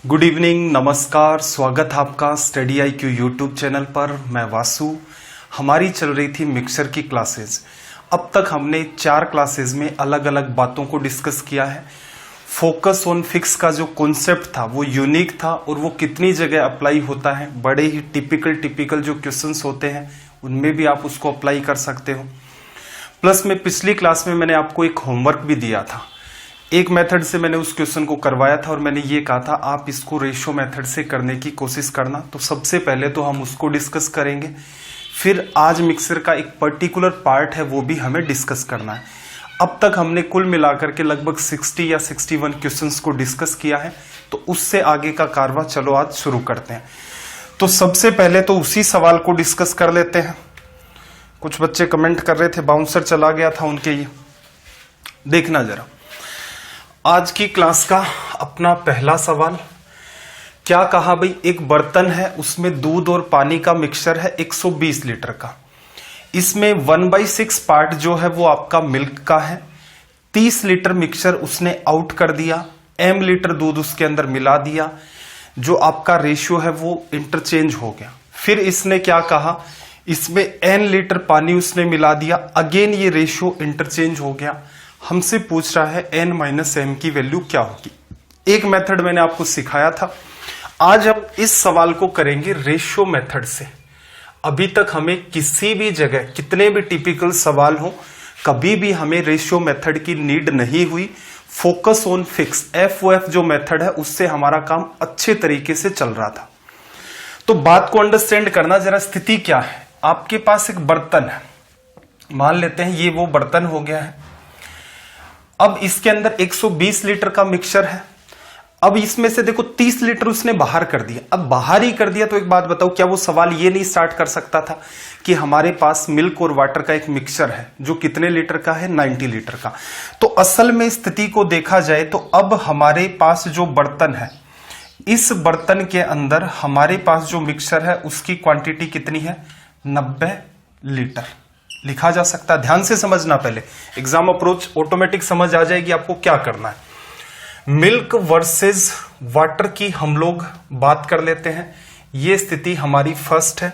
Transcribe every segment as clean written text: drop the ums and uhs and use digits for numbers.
Good evening, नमस्कार, स्वागत है आपका स्टडी IQ यूट्यूब चैनल पर। मैं वासु। हमारी चल रही थी मिक्सचर की क्लासेस। अब तक हमने 4 क्लासेस में अलग अलग बातों को डिस्कस किया है। फोकस ऑन फिक्स का जो कॉन्सेप्ट था वो यूनिक था और वो कितनी जगह अप्लाई होता है। बड़े ही टिपिकल जो क्वेश्चंस होते हैं उनमें भी आप उसको अप्लाई कर सकते हो। प्लस में पिछली क्लास में मैंने आपको एक होमवर्क भी दिया था। एक मेथड से मैंने उस क्वेश्चन को करवाया था और मैंने ये कहा था आप इसको रेशियो मेथड से करने की कोशिश करना। तो सबसे पहले तो हम उसको डिस्कस करेंगे, फिर आज मिक्सर का एक पर्टिकुलर पार्ट है वो भी हमें डिस्कस करना है। अब तक हमने कुल मिलाकर के लगभग 60 या 61 क्वेश्चंस को डिस्कस किया है। तो उससे आगे का कारवा चलो आज शुरू करते हैं। तो सबसे पहले तो उसी सवाल को डिस्कस कर लेते हैं। कुछ बच्चे कमेंट कर रहे थे बाउंसर चला गया था उनके, ये देखना जरा। आज की क्लास का अपना पहला सवाल क्या कहा भाई, एक बर्तन है उसमें दूध और पानी का मिक्सचर है 120 लीटर का। इसमें 1/6 पार्ट जो है वो आपका मिल्क का है। 30 लीटर मिक्सचर उसने आउट कर दिया, m लीटर दूध उसके अंदर मिला दिया, जो आपका रेशियो है वो इंटरचेंज हो गया। फिर इसने क्या कहा, इसमें n लीटर पानी उसने मिला दिया, अगेन ये रेशियो इंटरचेंज हो गया। हमसे पूछ रहा है n - m की वैल्यू क्या होगी। एक मेथड मैंने आपको सिखाया था, आज हम इस सवाल को करेंगे रेशियो मेथड से। अभी तक हमें किसी भी जगह कितने भी टिपिकल सवाल हो कभी भी हमें रेशियो मेथड की नीड नहीं हुई। फोकस ऑन फिक्स FOF जो मेथड है उससे हमारा काम अच्छे तरीके से चल रहा था। तो बात को अंडरस्टैंड करना जरा। स्थिति क्या है, आपके पास एक बर्तन है, मान लेते हैं ये वो बर्तन हो गया है। अब इसके अंदर 120 लीटर का मिक्सचर है। अब इसमें से देखो 30 लीटर उसने बाहर कर दिया। अब बाहर ही कर दिया तो एक बात बताओ, क्या वो सवाल ये नहीं स्टार्ट कर सकता था कि हमारे पास मिल्क और वाटर का एक मिक्सचर है जो कितने लीटर का है, 90 लीटर का। तो असल में स्थिति को देखा जाए तो अब हमारे पास जो बर्तन है, इस बर्तन के अंदर हमारे पास जो मिक्सचर है उसकी क्वांटिटी कितनी है, 90 लीटर लिखा जा सकता है। ध्यान से समझना, पहले एग्जाम अप्रोच ऑटोमेटिक समझ आ जाएगी आपको क्या करना है। मिल्क वर्सेस वाटर की हम लोग बात कर लेते हैं। ये स्थिति हमारी फर्स्ट है।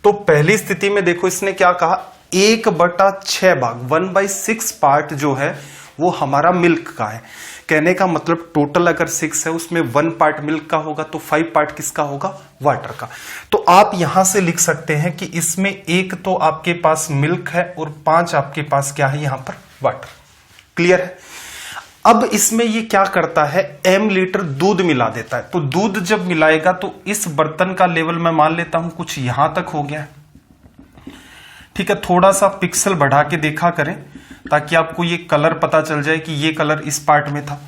तो पहली स्थिति में देखो इसने क्या कहा, 1/6 भाग 1/6 पार्ट जो है वो हमारा मिल्क का है। कहने का मतलब टोटल अगर 6 है उसमें 1 पार्ट मिल्क का होगा तो 5 पार्ट किसका होगा, वाटर का। तो आप यहां से लिख सकते हैं कि इसमें 1 तो आपके पास मिल्क है और 5 आपके पास क्या है, यहां पर वाटर। क्लियर है। अब इसमें ये क्या करता है, m लीटर दूध मिला देता है। तो दूध जब मिलाएगा तो इस बर्तन का लेवल मैं मान लेता हूं कुछ यहां तक हो गया है। ठीक है, थोड़ा सा पिक्सल बढ़ा के देखा करें ताकि आपको ये कलर पता चल जाए कि ये कलर इस पार्ट में था।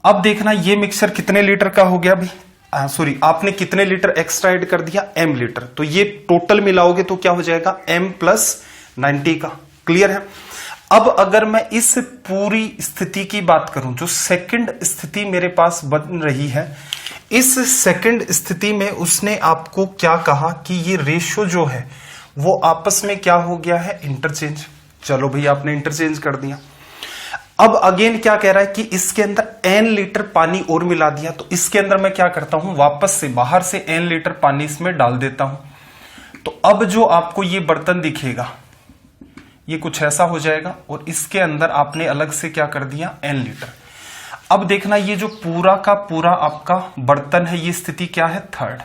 अब देखना ये मिक्सचर कितने लीटर का हो गया भाई, सॉरी आपने कितने लीटर एक्स्ट्रा ऐड कर दिया, m लीटर। तो ये टोटल मिलाओगे तो क्या हो जाएगा, m + 90 का। क्लियर है। अब अगर मैं इस पूरी स्थिति की बात करूं, जो सेकंड स्थिति मेरे पास बन रही है, इस सेकंड स्थिति में उसने आपको क्या कहा कि ये रेशियो जो है वो आपस में क्या हो गया है, इंटरचेंज। चलो भाई आपने इंटरचेंज कर दिया। अब अगेन क्या कह रहा है कि इसके अंदर n लीटर पानी और मिला दिया। तो इसके अंदर मैं क्या करता हूं, वापस से बाहर से n लीटर पानी इसमें डाल देता हूं। तो अब जो आपको ये बर्तन दिखेगा ये कुछ ऐसा हो जाएगा और इसके अंदर आपने अलग से क्या कर दिया, n लीटर। अब देखना ये जो पूरा का पूरा आपका बर्तन है ये स्थिति क्या है, थर्ड।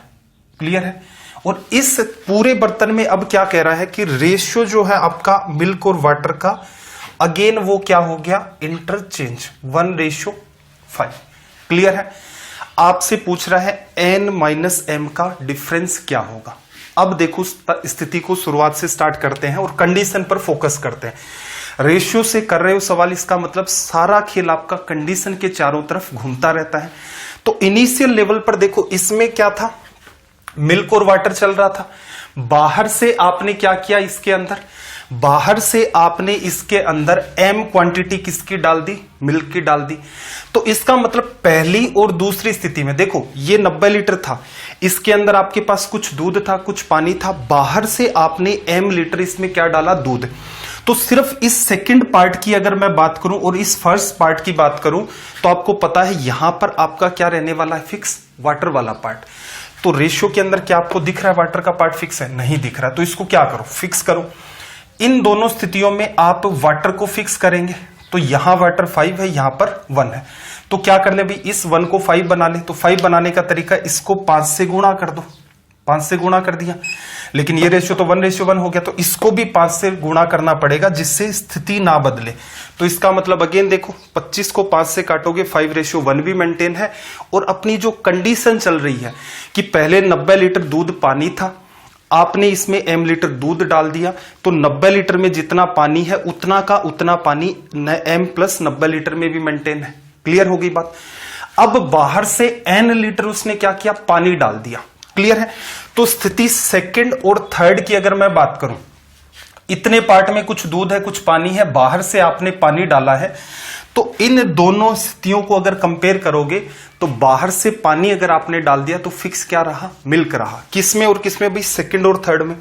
क्लियर है। और इस पूरे बर्तन में अब क्या कह रहा है कि रेशियो जो है आपका मिल्क और वाटर का, अगेन वो क्या हो गया, इंटरचेंज, 1:5। क्लियर है। आपसे पूछ रहा है n - m का डिफरेंस क्या होगा। अब देखो स्थिति को शुरुआत से स्टार्ट करते हैं और कंडीशन पर फोकस करते हैं। रेशियो से कर रहे हो सवाल, इसका मतलब सारा खेल आपका कंडीशन के चारों तरफ घूमता रहता है। तो इनिशियल लेवल पर देखो इसमें क्या था, मिल्क और वाटर चल रहा था। बाहर से आपने क्या किया, इसके अंदर बाहर से आपने इसके अंदर m क्वांटिटी किसकी डाल दी, मिल्क की डाल दी। तो इसका मतलब पहली और दूसरी स्थिति में देखो ये 90 लीटर था, इसके अंदर आपके पास कुछ दूध था, कुछ पानी था। बाहर से आपने m लीटर इसमें क्या डाला, दूध। तो सिर्फ इस सेकंड पार्ट की अगर मैं बात करूं और इस फर्स्ट पार्ट की बात करूं तो आपको पता है यहां पर आपका क्या रहने वाला है, फिक्स, वाटर वाला पार्ट। तो रेशियो के अंदर क्या आपको दिख रहा है वाटर का पार्ट फिक्स है? नहीं दिख रहा। तो इसको क्या करो, फिक्स करो। इन दोनों स्थितियों में आप वाटर को फिक्स करेंगे तो यहां वाटर 5 है, यहां पर 1 है। तो क्या कर ले भाई, इस 1 को 5 बना ले। तो 5 बनाने का तरीका, इसको 5 से गुणा कर दो। 5 से गुणा कर दिया, लेकिन ये रेशियो तो 1:1 हो गया, तो इसको भी 5 से गुणा करना पड़ेगा जिससे स्थिति ना बदले। तो इसका मतलब अगेन देखो, 25 को 5 से काटोगे 5:1 भी मेंटेन है। और अपनी जो कंडीशन चल रही है कि पहले 90 लीटर दूध पानी था, आपने इसमें m लीटर दूध डाल दिया, तो 90 लीटर में जितना पानी है उतना का उतना पानी m प्लस 90 लीटर में भी मेंटेन है। क्लियर हो गई बात? अब बाहर से n लीटर उसने क्या किया, पानी डाल दिया। क्लियर है? तो स्थिति सेकंड और थर्ड की अगर मैं बात करूं, इतने पार्ट में कुछ दूध है, कुछ पानी है, बाहर से आपने पानी डाला है, तो इन दोनों स्थितियों को अगर कंपेयर करोगे तो बाहर से पानी अगर आपने डाल दिया तो फिक्स क्या रहा, मिल्क रहा। किसमें और किसमें भाई, सेकंड और थर्ड में।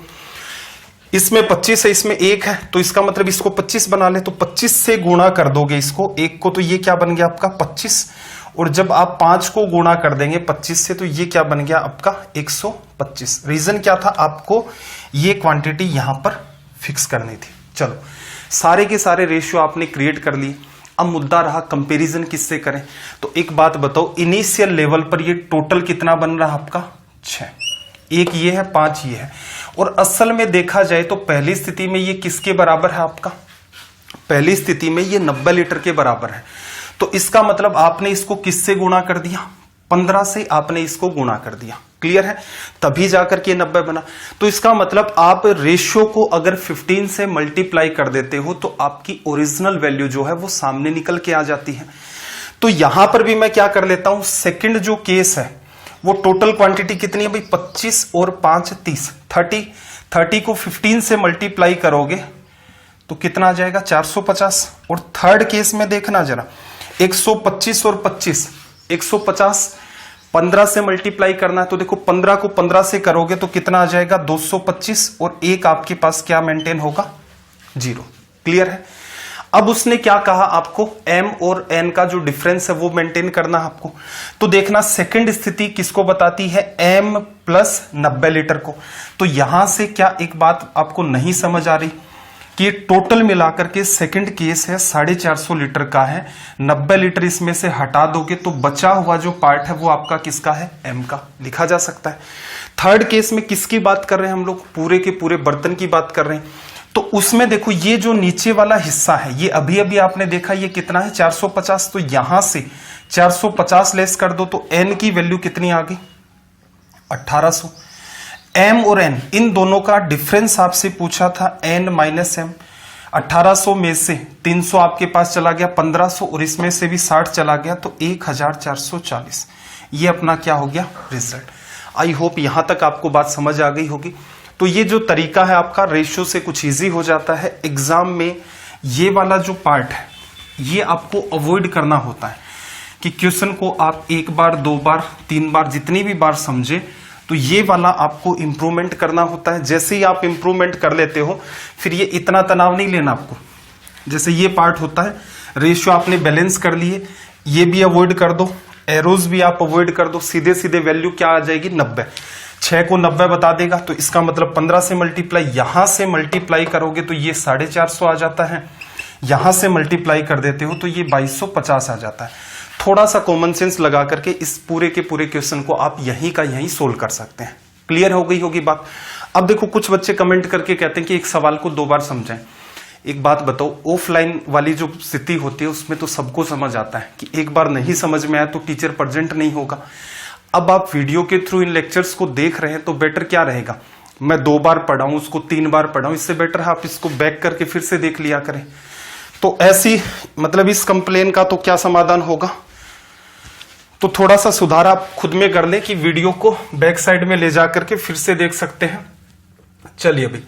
इसमें 25 है, इसमें 1 है, तो इसका मतलब इसको 25 बना ले। तो 25 से गुणा कर दोगे इसको 1 को, तो ये क्या बन गया आपका 25। और जब आप 5 को गुणा कर देंगे 25 से, तो ये क्या बन गया आपका 125। रीजन क्या था, आपको ये क्वांटिटी यहां पर फिक्स करनी थी। चलो, सारे के सारे रेशियो आपने क्रिएट कर लिए। अब मुद्दा रहा कंपैरिजन किससे करें। तो एक बात बताओ, इनिशियल लेवल पर ये टोटल कितना बन रहा आपका 6, 1 ये है, 5 ये है। और असल में देखा जाए तो पहली स्थिति में ये किसके बराबर है आपका, पहली स्थिति में ये 90 लीटर के बराबर है। तो इसका मतलब आपने इसको किससे गुणा कर दिया, 15 से आपने इसको गुणा कर दिया। क्लियर है? तभी जाकर के 90 बना। तो इसका मतलब आप रेशियो को अगर 15 से मल्टीप्लाई कर देते हो तो आपकी ओरिजिनल वैल्यू जो है वो सामने निकल के आ जाती है। तो यहां पर भी मैं क्या कर लेता हूं, सेकंड जो केस है वो टोटल क्वांटिटी कितनी है भाई, 25 और 5 30, 30 को 15 से मल्टीप्लाई करोगे तो कितना आ जाएगा 450। और थर्ड केस में देखना जरा, 125 और 25, 150, 15 से मल्टीप्लाई करना है, तो देखो 15 को 15 से करोगे तो कितना आ जाएगा 225। और 1 आपके पास क्या मेंटेन होगा, 0। क्लियर है? अब उसने क्या कहा आपको, m और n का जो डिफरेंस है वो मेंटेन करना है आपको। तो देखना सेकंड स्थिति किसको बताती है, m प्लस 90 लीटर को। तो यहां से क्या एक बात आपको नहीं समझ आ रही कि टोटल मिलाकर के सेकंड केस है 450 लीटर का है, 90 लीटर इसमें से हटा दोगे तो बचा हुआ जो पार्ट है वो आपका किसका है, m का, लिखा जा सकता है। थर्ड केस में किसकी बात कर रहे हैं हम लोग, पूरे के पूरे बर्तन की बात कर रहे हैं। तो उसमें देखो ये जो नीचे वाला हिस्सा है ये अभी अभी आपने देखा ये कितना है 450। तो यहां से 450 लेस कर दो तो n की वैल्यू कितनी आ गई 1800। m और n इन दोनों का डिफरेंस आपसे पूछा था n माइनस m। 1800 में से 300 आपके पास चला गया, 1500 और इसमें से भी 60 चला गया, तो 1440। ये अपना क्या हो गया रिजल्ट। आई होप यहां तक आपको बात समझ आ गई होगी। तो ये जो तरीका है आपका रेशियो से कुछ इजी हो जाता है। एग्जाम में ये वाला जो पार्ट है ये आपको अवॉइड करना होता है कि क्वेश्चन को आप 1 बार 2 बार 3 बार जितनी भी बार समझे, तो ये वाला आपको इंप्रूवमेंट करना होता है। जैसे ही आप इंप्रूवमेंट कर लेते हो फिर ये इतना तनाव नहीं लेना आपको। जैसे ये पार्ट होता है, रेशियो आपने बैलेंस कर लिए, ये भी अवॉइड कर दो, एरोज भी आप अवॉइड कर दो, सीधे सीधे वैल्यू क्या आ जाएगी 90। 6 को 90 बता देगा, तो इसका मतलब 15 से मल्टीप्लाई, यहां से मल्टीप्लाई करोगे तो ये 450 आ जाता है, यहां से मल्टीप्लाई कर देते हो तो ये 2250 आ जाता है। थोड़ा सा कॉमन सेंस लगा करके इस पूरे के पूरे क्वेश्चन को आप यहीं का यहीं सोल्व कर सकते हैं। क्लियर हो गई होगी बात। अब देखो कुछ बच्चे कमेंट करके कहते हैं कि एक सवाल को 2 बार समझें। एक बात बताओ, ऑफलाइन वाली जो स्थिति होती है उसमें तो सबको समझ आता है कि एक बार नहीं समझ में आया तो टीचर प्रेजेंट नहीं होगा। अब आप वीडियो के थ्रू इन लेक्चर्स को देख रहे हैं तो बेटर क्या रहेगा, मैं 2 बार पढ़ाऊं उसको 3 बार पढ़ाऊं, इससे बेटर है आप इसको बैक करके फिर से देख लिया करें। तो ऐसी मतलब इस कंप्लेन का तो क्या समाधान होगा, तो थोड़ा सा सुधार आप खुद में कर ले कि वीडियो को बैक साइड में ले जाकर के फिर से देख सकते हैं। चलिए भाई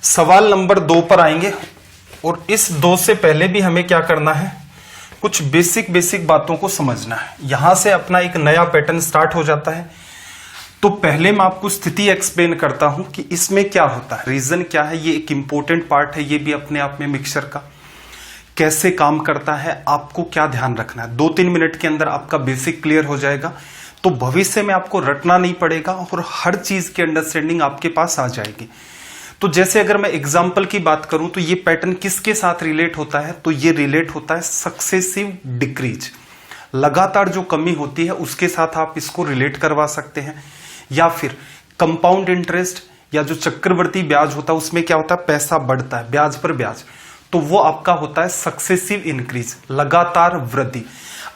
सवाल नंबर 2 पर आएंगे, और इस 2 से पहले भी हमें क्या करना है, कुछ बेसिक बातों को समझना है। यहां से अपना एक नया पैटर्न स्टार्ट हो जाता है। तो पहले मैं आपको स्थिति एक्सप्लेन करता हूं कि इसमें क्या होता है, रीजन क्या है। ये एक इंपॉर्टेंट पार्ट है, ये भी अपने आप में मिक्सचर का कैसे काम करता है, आपको क्या ध्यान रखना है। 2-3 मिनट के अंदर आपका बेसिक क्लियर हो जाएगा, तो भविष्य में आपको रटना नहीं पड़ेगा और हर चीज की अंडरस्टैंडिंग आपके पास आ जाएगी। तो जैसे अगर मैं एग्जाम्पल की बात करूं तो ये पैटर्न किसके साथ रिलेट होता है, तो ये रिलेट होता है सक्सेसिव डिक्रीज, लगातार जो कमी होती है उसके साथ आप इसको रिलेट करवा सकते हैं। या फिर कंपाउंड इंटरेस्ट या जो चक्रवर्ती ब्याज होता है उसमें क्या होता है, पैसा बढ़ता है ब्याज पर ब्याज, तो वो आपका होता है सक्सेसिव इंक्रीज, लगातार वृद्धि।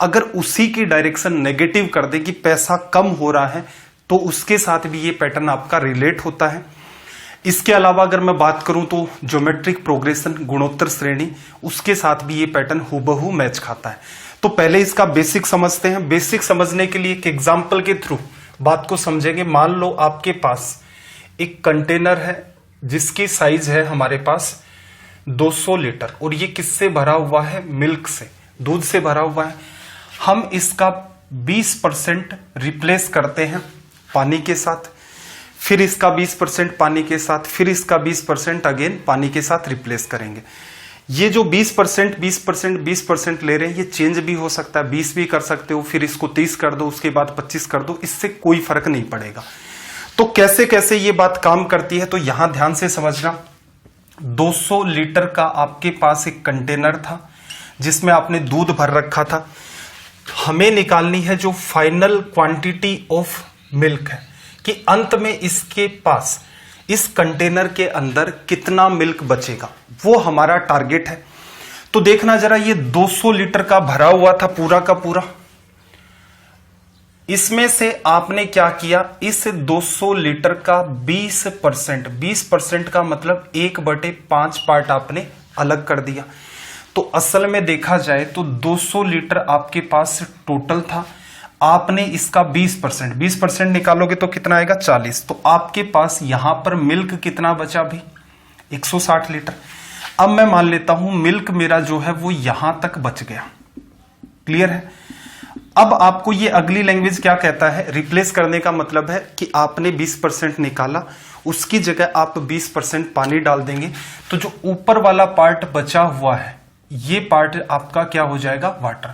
अगर उसी की डायरेक्शन नेगेटिव कर दे कि पैसा कम हो रहा है, तो उसके साथ भी ये पैटर्न आपका रिलेट होता है। इसके अलावा अगर मैं बात करूं तो ज्योमेट्रिक प्रोग्रेशन, गुणोत्तर श्रेणी, उसके साथ भी ये पैटर्न हूबहू मैच खाता है। तो पहले इसका बेसिक समझते हैं। बेसिक समझने के लिए एक एग्जाम्पल के थ्रू बात को समझेंगे। मान लो आपके पास एक कंटेनर है जिसकी साइज है हमारे पास 200 लीटर और ये किससे भरा हुआ है, मिल्क से, दूध से भरा हुआ है। हम इसका 20% रिप्लेस करते हैं पानी के साथ, फिर इसका 20% पानी के साथ, फिर इसका 20% अगेन पानी के साथ रिप्लेस करेंगे। ये जो 20% ले रहे हैं, ये चेंज भी हो सकता है, 20 भी कर सकते हो, फिर इसको 30 कर दो, उसके बाद 25 कर दो, इससे कोई फर्क नहीं पड़ेगा। तो कैसे कैसे ये बात काम करती है, तो यहां ध्यान से समझना। 200 लीटर का आपके पास एक कंटेनर था जिसमें आपने दूध भर रखा था। हमें निकालनी है जो फाइनल क्वांटिटी ऑफ मिल्क है, कि अंत में इसके पास इस कंटेनर के अंदर कितना मिल्क बचेगा, वो हमारा टारगेट है। तो देखना जरा, ये 200 लीटर का भरा हुआ था पूरा का पूरा। इसमें से आपने क्या किया, इस 200 लीटर का 20% का मतलब 1/5 पार्ट आपने अलग कर दिया। तो असल में देखा जाए तो 200 लीटर आपके पास टोटल था, आपने इसका 20% निकालोगे तो कितना आएगा, 40। तो आपके पास यहां पर मिल्क कितना बचा भी, 160 लीटर। अब मैं मान लेता हूं मिल्क मेरा जो है वो यहां तक बच गया। क्लियर है। अब आपको ये अगली लैंग्वेज क्या कहता है, रिप्लेस करने का मतलब है कि आपने 20% निकाला, उसकी जगह आप 20% पानी डाल देंगे, तो जो ऊपर वाला पार्ट बचा हुआ है ये पार्ट आपका क्या हो जाएगा, वाटर।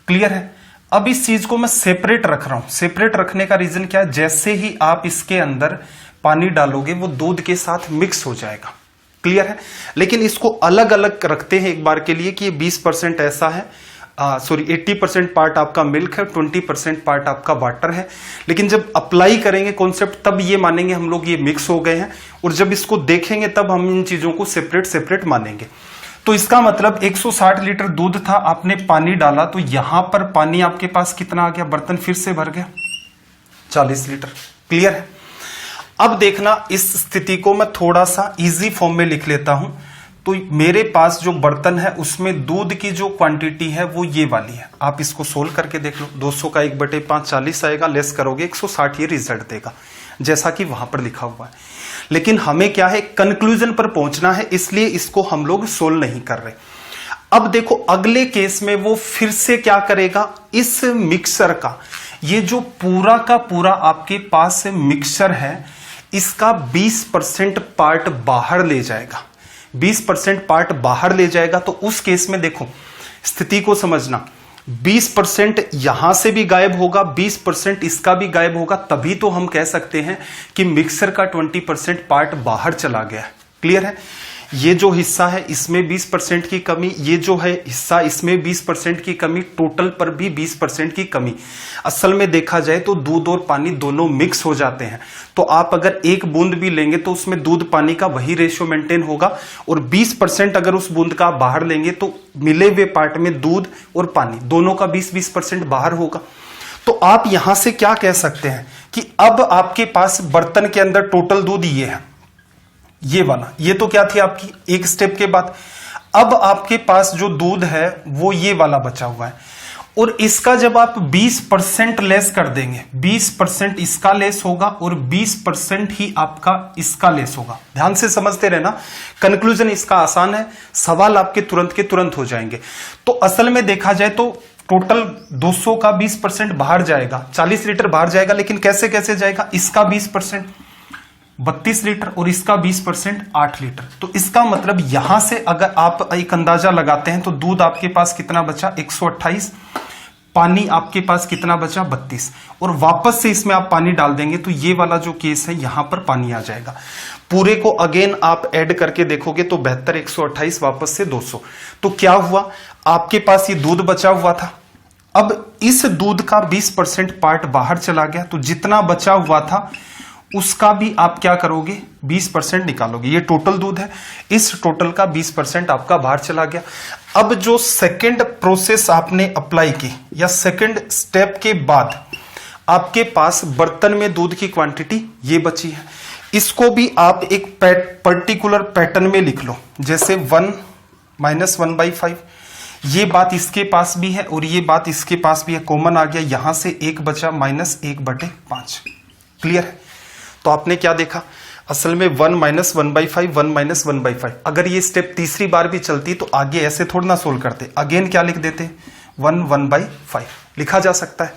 क्लियर है। अब इस चीज को मैं सेपरेट रख रहा हूं। सेपरेट रखने का रीजन क्या है, जैसे ही आप इसके अंदर पानी डालोगे वो दूध के साथ मिक्स हो जाएगा। क्लियर है। लेकिन इसको अलग अलग रखते हैं एक बार के लिए कि ये 20% ऐसा है, 80% पार्ट आपका मिल्क है, 20% पार्ट आपका वाटर है। लेकिन जब अप्लाई करेंगे कॉन्सेप्ट तब ये मानेंगे हम लोग ये मिक्स हो गए हैं, और जब इसको देखेंगे तब हम इन चीजों को सेपरेट मानेंगे। तो इसका मतलब 160 लीटर दूध था, आपने पानी डाला, तो यहां पर पानी आपके पास कितना आ गया, बर्तन फिर से भर गया 40 लीटर। क्लियर है। अब देखना, इस स्थिति को मैं थोड़ा सा इजी फॉर्म में लिख लेता हूं। तो मेरे पास जो बर्तन है उसमें दूध की जो क्वांटिटी है वो ये वाली है। आप इसको सोल्व करके देख लो, 200 का 1/5 40 आएगा, लेस करोगे 160, ये रिजल्ट देगा जैसा कि वहां पर लिखा हुआ है। लेकिन हमें क्या है, कंक्लूजन पर पहुंचना है, इसलिए इसको हम लोग सोल्व नहीं कर रहे। अब देखो अगले केस में वो फिर से क्या करेगा, इस मिक्सर का ये जो पूरा का पूरा आपके पास मिक्सर है, इसका 20% पार्ट बाहर ले जाएगा। 20% पार्ट बाहर ले जाएगा। तो उस केस में देखो स्थिति को समझना, 20% यहां से भी गायब होगा, 20% इसका भी गायब होगा, तभी तो हम कह सकते हैं कि मिक्सर का 20% पार्ट बाहर चला गया है। क्लियर है। ये जो हिस्सा है इसमें 20% की कमी, ये जो है हिस्सा इसमें 20% की कमी, टोटल पर भी 20% की कमी। असल में देखा जाए तो दूध और पानी दोनों मिक्स हो जाते हैं, तो आप अगर एक बूंद भी लेंगे तो उसमें दूध पानी का वही रेशियो मेंटेन होगा, और 20% अगर उस बूंद का आप बाहर लेंगे तो मिले हुए पार्ट में दूध और पानी दोनों का 20% बाहर होगा। तो आप यहां से क्या कह सकते हैं कि अब आपके पास बर्तन के अंदर टोटल दूध ये है, ये वाला, ये तो क्या थी आपकी एक स्टेप के बाद। अब आपके पास जो दूध है वो ये वाला बचा हुआ है, और इसका जब आप 20% लेस कर देंगे, 20% इसका लेस होगा और 20% ही आपका इसका लेस होगा। ध्यान से समझते रहना, कंक्लूजन इसका आसान है, सवाल आपके तुरंत के तुरंत हो जाएंगे। तो असल में देखा जाए तो टोटल 200 का 20% बाहर जाएगा, 40 लीटर बाहर जाएगा, लेकिन कैसे कैसे जाएगा, इसका 20% 32 लीटर और इसका 20% 8 लीटर। तो इसका मतलब यहां से अगर आप एक अंदाजा लगाते हैं तो दूध आपके पास कितना बचा 128, पानी आपके पास कितना बचा 32, और वापस से इसमें आप पानी डाल देंगे तो ये वाला जो केस है यहां पर पानी आ जाएगा। पूरे को अगेन आप ऐड करके देखोगे तो 72 128 वापस से 200। तो क्या हुआ, आपके पास ये दूध बचा हुआ था, अब इस दूध का 20% पार्ट बाहर चला गया, तो जितना बचा हुआ था उसका भी आप क्या करोगे 20% निकालोगे। ये टोटल दूध है, इस टोटल का 20% आपका बाहर चला गया। अब जो सेकंड प्रोसेस आपने अप्लाई की या सेकंड स्टेप के बाद आपके पास बर्तन में दूध की क्वांटिटी ये बची है, इसको भी आप एक पर्टिकुलर पैटर्न में लिख लो, जैसे 1 - 1/5। ये बात इसके पास भी है और ये बात इसके पास भी है, कॉमन आ गया, यहां से 1 बचा -1/5। क्लियर है? तो आपने क्या देखा, असल में 1 - 1/5 1 - 1/5। अगर ये स्टेप तीसरी बार भी चलती तो आगे ऐसे थोड़ा ना सोल्व करते, अगेन क्या लिख देते 1/5 लिखा जा सकता है।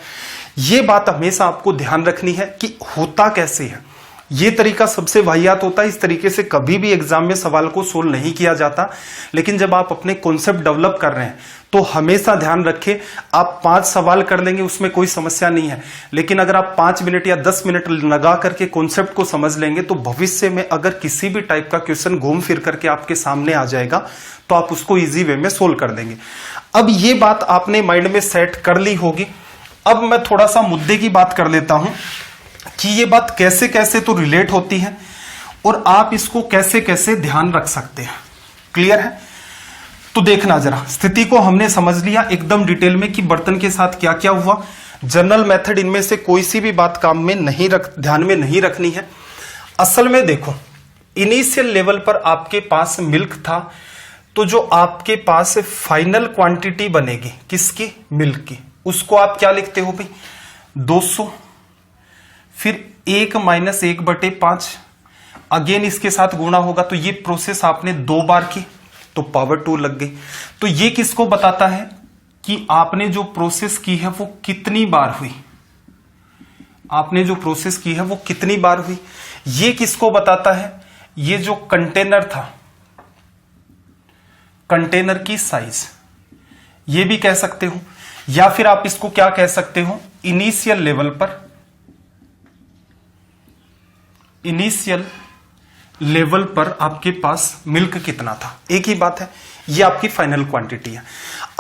ये बात हमेशा आपको ध्यान रखनी है कि होता कैसे है। ये तरीका सबसे वाहियात होता है, इस तरीके से कभी भी एग्जाम में सवाल को सोल्व नहीं किया जाता। लेकिन जब आप अपने कॉन्सेप्ट डेवलप कर रहे हैं तो हमेशा ध्यान रखें, आप 5 सवाल कर लेंगे उसमें कोई समस्या नहीं है, लेकिन अगर आप 5 मिनट या 10 मिनट लगा करके कॉन्सेप्ट को समझ लेंगे तो भविष्य में अगर किसी भी टाइप का क्वेश्चन घूम फिर करके आपके सामने आ जाएगा तो आप उसको इजी वे में सोल्व कर देंगे। अब ये बात आपने माइंड में सेट कर ली होगी। अब मैं थोड़ा सा मुद्दे की बात कर लेता हूं कि ये बात कैसे कैसे तो रिलेट होती है और आप इसको कैसे कैसे ध्यान रख सकते हैं। क्लियर है? तो देखना जरा, स्थिति को हमने समझ लिया एकदम डिटेल में कि बर्तन के साथ क्या क्या हुआ। जनरल मेथड इनमें से कोई सी भी बात काम में नहीं ध्यान में नहीं रखनी है। असल में देखो, इनिशियल लेवल पर आपके पास मिल्क था, तो जो आपके पास फाइनल क्वांटिटी बनेगी किसकी, मिल्क की, उसको आप क्या लिखते हो भाई 200, फिर 1 - 1/5, अगेन इसके साथ गुणा होगा, तो ये प्रोसेस आपने 2 बार की तो पावर 2 लग गई। तो ये किसको बताता है कि आपने जो प्रोसेस की है वो कितनी बार हुई, आपने जो प्रोसेस की है वो कितनी बार हुई। ये किसको बताता है, ये जो कंटेनर था, कंटेनर की साइज, ये भी कह सकते हो, या फिर आप इसको क्या कह सकते हो, इनिशियल लेवल पर, इनिशियल लेवल पर आपके पास मिल्क कितना था, एक ही बात है। ये आपकी फाइनल क्वांटिटी है।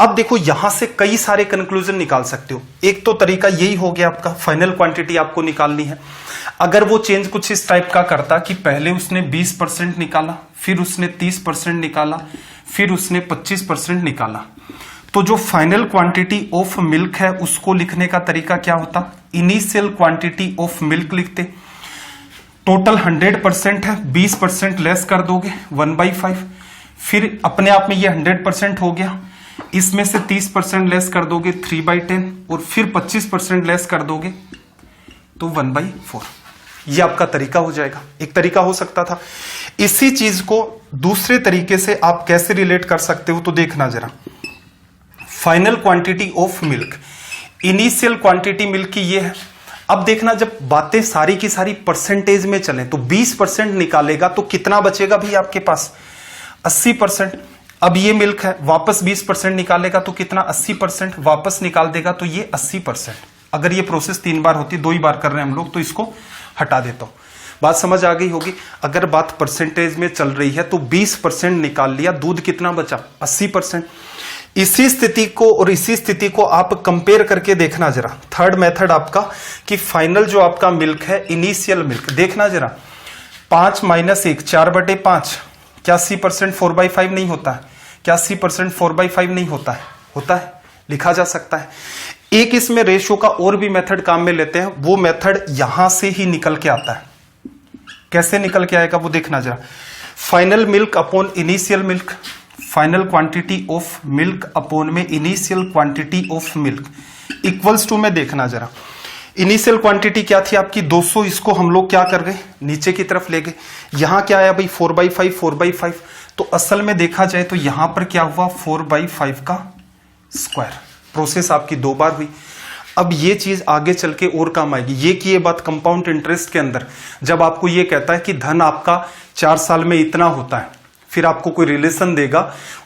अब देखो, यहां से कई सारे कंक्लूजन निकाल सकते हो। एक तो तरीका यही हो गया, आपका फाइनल क्वांटिटी आपको निकालनी है। अगर वो चेंज कुछ इस टाइप का करता कि पहले उसने 20% निकाला, फिर उसने 30% निकाला, फिर उसने 25% निकाला, तो जो फाइनल क्वांटिटी ऑफ मिल्क है उसको लिखने का तरीका क्या होता, इनिशियल क्वांटिटी ऑफ मिल्क लिखते। टोटल 100% है, 20% लेस कर दोगे 1/5, फिर अपने आप में ये 100% हो गया, इसमें से 30% लेस कर दोगे 3/10, और फिर 25% लेस कर दोगे तो 1/4। ये आपका तरीका हो जाएगा। एक तरीका हो सकता था। इसी चीज को दूसरे तरीके से आप कैसे रिलेट कर सकते हो, तो देखना जरा, final quantity of milk, initial quantity milk की ये है। अब देखना, जब बातें सारी की सारी परसेंटेज में चलें तो 20% निकालेगा तो कितना बचेगा भी आपके पास 80%। अब ये मिल्क है, वापस 20% निकालेगा तो कितना 80%, वापस निकाल देगा तो ये 80%। अगर ये प्रोसेस 3 बार होती, 2 ही बार कर रहे हैं हम लोग, तो इसको हटा देता हूं। बात समझ आ गई होगी। अगर बात परसेंटेज में चल रही है तो 20% निकाल लिया, दूध कितना बचा 80%। इसी स्थिति को और इसी स्थिति को आप कंपेयर करके देखना जरा, थर्ड मेथड आपका, कि फाइनल जो आपका मिल्क है, इनिशियल मिल्क, देखना जरा, 5 - 1 4/5, क्या 80% 4/5 नहीं होता है, क्या 80% 4/5 नहीं होता है, होता है, लिखा जा सकता है। एक इसमें रेशियो का और भी मेथड काम में लेते हैं, वो मेथड यहां से ही निकल के आता है। कैसे निकल के आएगा वो देखना जरा, final milk upon initial milk, final quantity of milk upon में initial quantity of milk equals to में, देखना जरा, इनिशियल क्वांटिटी क्या थी आपकी 200, इसको हम लोग क्या कर गए नीचे की तरफ ले गए। यहां क्या आया भाई 4/5 4/5, तो असल में देखा जाए तो यहां पर क्या हुआ 4/5 का स्क्वायर। प्रोसेस आपकी 2 बार हुई। अब ये चीज आगे चल के और काम आएगी। ये कि ये बात कंपाउंड इंटरेस्ट के अंदर जब आपको ये कहता है कि धन आपका 4 साल में इतना होता है, फिर आपको कोई रिलेशन देगा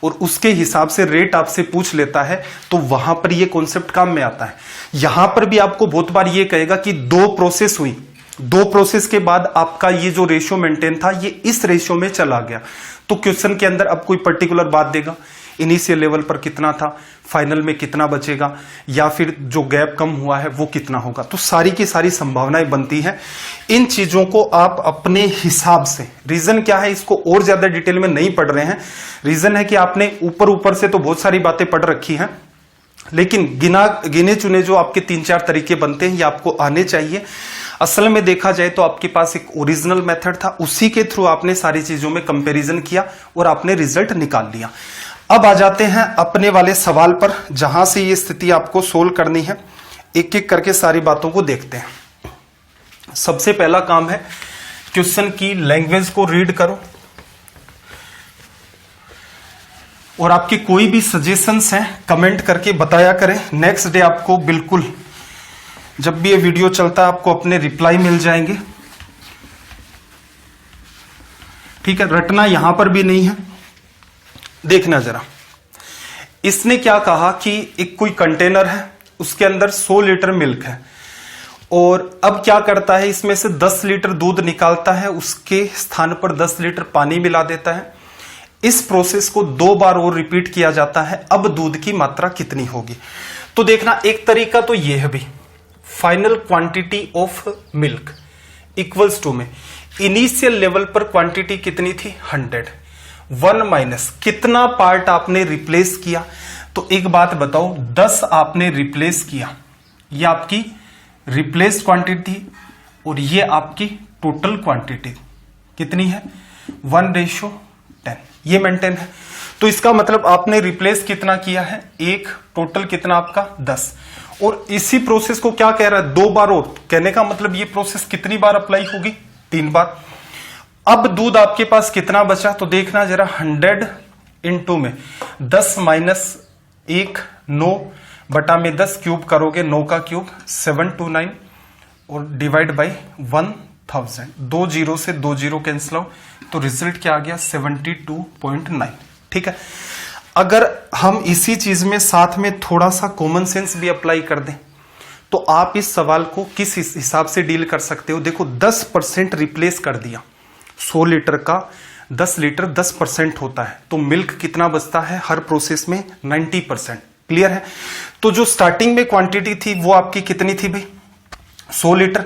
और उसके हिसाब से रेट आपसे पूछ लेता है, तो वहां पर ये कॉन्सेप्ट काम में आता है। यहां पर भी आपको बहुत बार ये कहेगा कि 2 प्रोसेस हुई, 2 प्रोसेस के बाद आपका ये जो रेशियो मेंटेन था ये इस रेशियो में चला गया, तो क्वेश्चन के अंदर अब कोई पर्टिकुलर बात देगा, इनिशियल लेवल पर कितना था, फाइनल में कितना बचेगा, या फिर जो गैप कम हुआ है वो कितना होगा। तो सारी की सारी संभावनाएं बनती हैं। इन चीजों को आप अपने हिसाब से, रीजन क्या है इसको और ज्यादा डिटेल में नहीं पढ़ रहे हैं, रीजन है कि आपने ऊपर ऊपर से तो बहुत सारी बातें पढ़ रखी हैं, लेकिन गिने चुने जो आपके 3-4 तरीके बनते हैं ये आपको आने चाहिए। असल में देखा जाए तो आपके पास एक ओरिजिनल मेथड था, उसी के थ्रू आपने सारी चीजों में कंपैरिजन किया और आपने रिजल्ट निकाल लिया। अब आ जाते हैं अपने वाले सवाल पर, जहां से ये स्थिति आपको सोल्व करनी है। एक एक करके सारी बातों को देखते हैं। सबसे पहला काम है क्वेश्चन की लैंग्वेज को रीड करो, और आपके कोई भी सजेशंस हैं कमेंट करके बताया करें। नेक्स्ट डे आपको बिल्कुल जब भी ये वीडियो चलता है आपको अपने रिप्लाई मिल जाएंगे, ठीक है। रटना यहां पर भी नहीं है। देखना जरा, इसने क्या कहा कि एक कोई कंटेनर है, उसके अंदर 100 लीटर मिल्क है, और अब क्या करता है, इसमें से 10 लीटर दूध निकालता है, उसके स्थान पर 10 लीटर पानी मिला देता है। इस प्रोसेस को 2 बार और रिपीट किया जाता है। अब दूध की मात्रा कितनी होगी? तो देखना, एक तरीका तो यह है भी, final quantity of milk equals to में इनिशियल लेवल पर क्वांटिटी कितनी थी 100, 1 माइनस कितना पार्ट आपने रिप्लेस किया। तो एक बात बताओ, 10 आपने रिप्लेस किया, ये आपकी रिप्लेस क्वांटिटी, और ये आपकी टोटल क्वांटिटी कितनी है 1:10, ये मेंटेन है। तो इसका मतलब आपने रिप्लेस कितना किया है 1, टोटल कितना आपका 10। और इसी प्रोसेस को क्या कह रहा है 2 बार, और कहने का मतलब ये प्रोसेस कितनी बार अप्लाई होगी 3 बार। अब दूध आपके पास कितना बचा, तो देखना जरा, 100 इंटू में 10 माइनस 1 9 बटा में 10 क्यूब करोगे, 9 का क्यूब 729, और डिवाइड बाई 1000, 2 जीरो से 2 जीरो कैंसिल आउट, तो रिजल्ट क्या आ गया 72.9, ठीक है। अगर हम इसी चीज में साथ में थोड़ा सा कॉमन सेंस भी अप्लाई कर दें, तो आप इस सवाल को किस हिसाब से डील कर सकते हो। देखो 10% रिप्लेस कर दिया, 100 लीटर का 10 लीटर 10% होता है, तो मिल्क कितना बचता है हर प्रोसेस में 90%, क्लियर है। तो जो स्टार्टिंग में क्वांटिटी थी वो आपकी कितनी थी भाई 100 लीटर,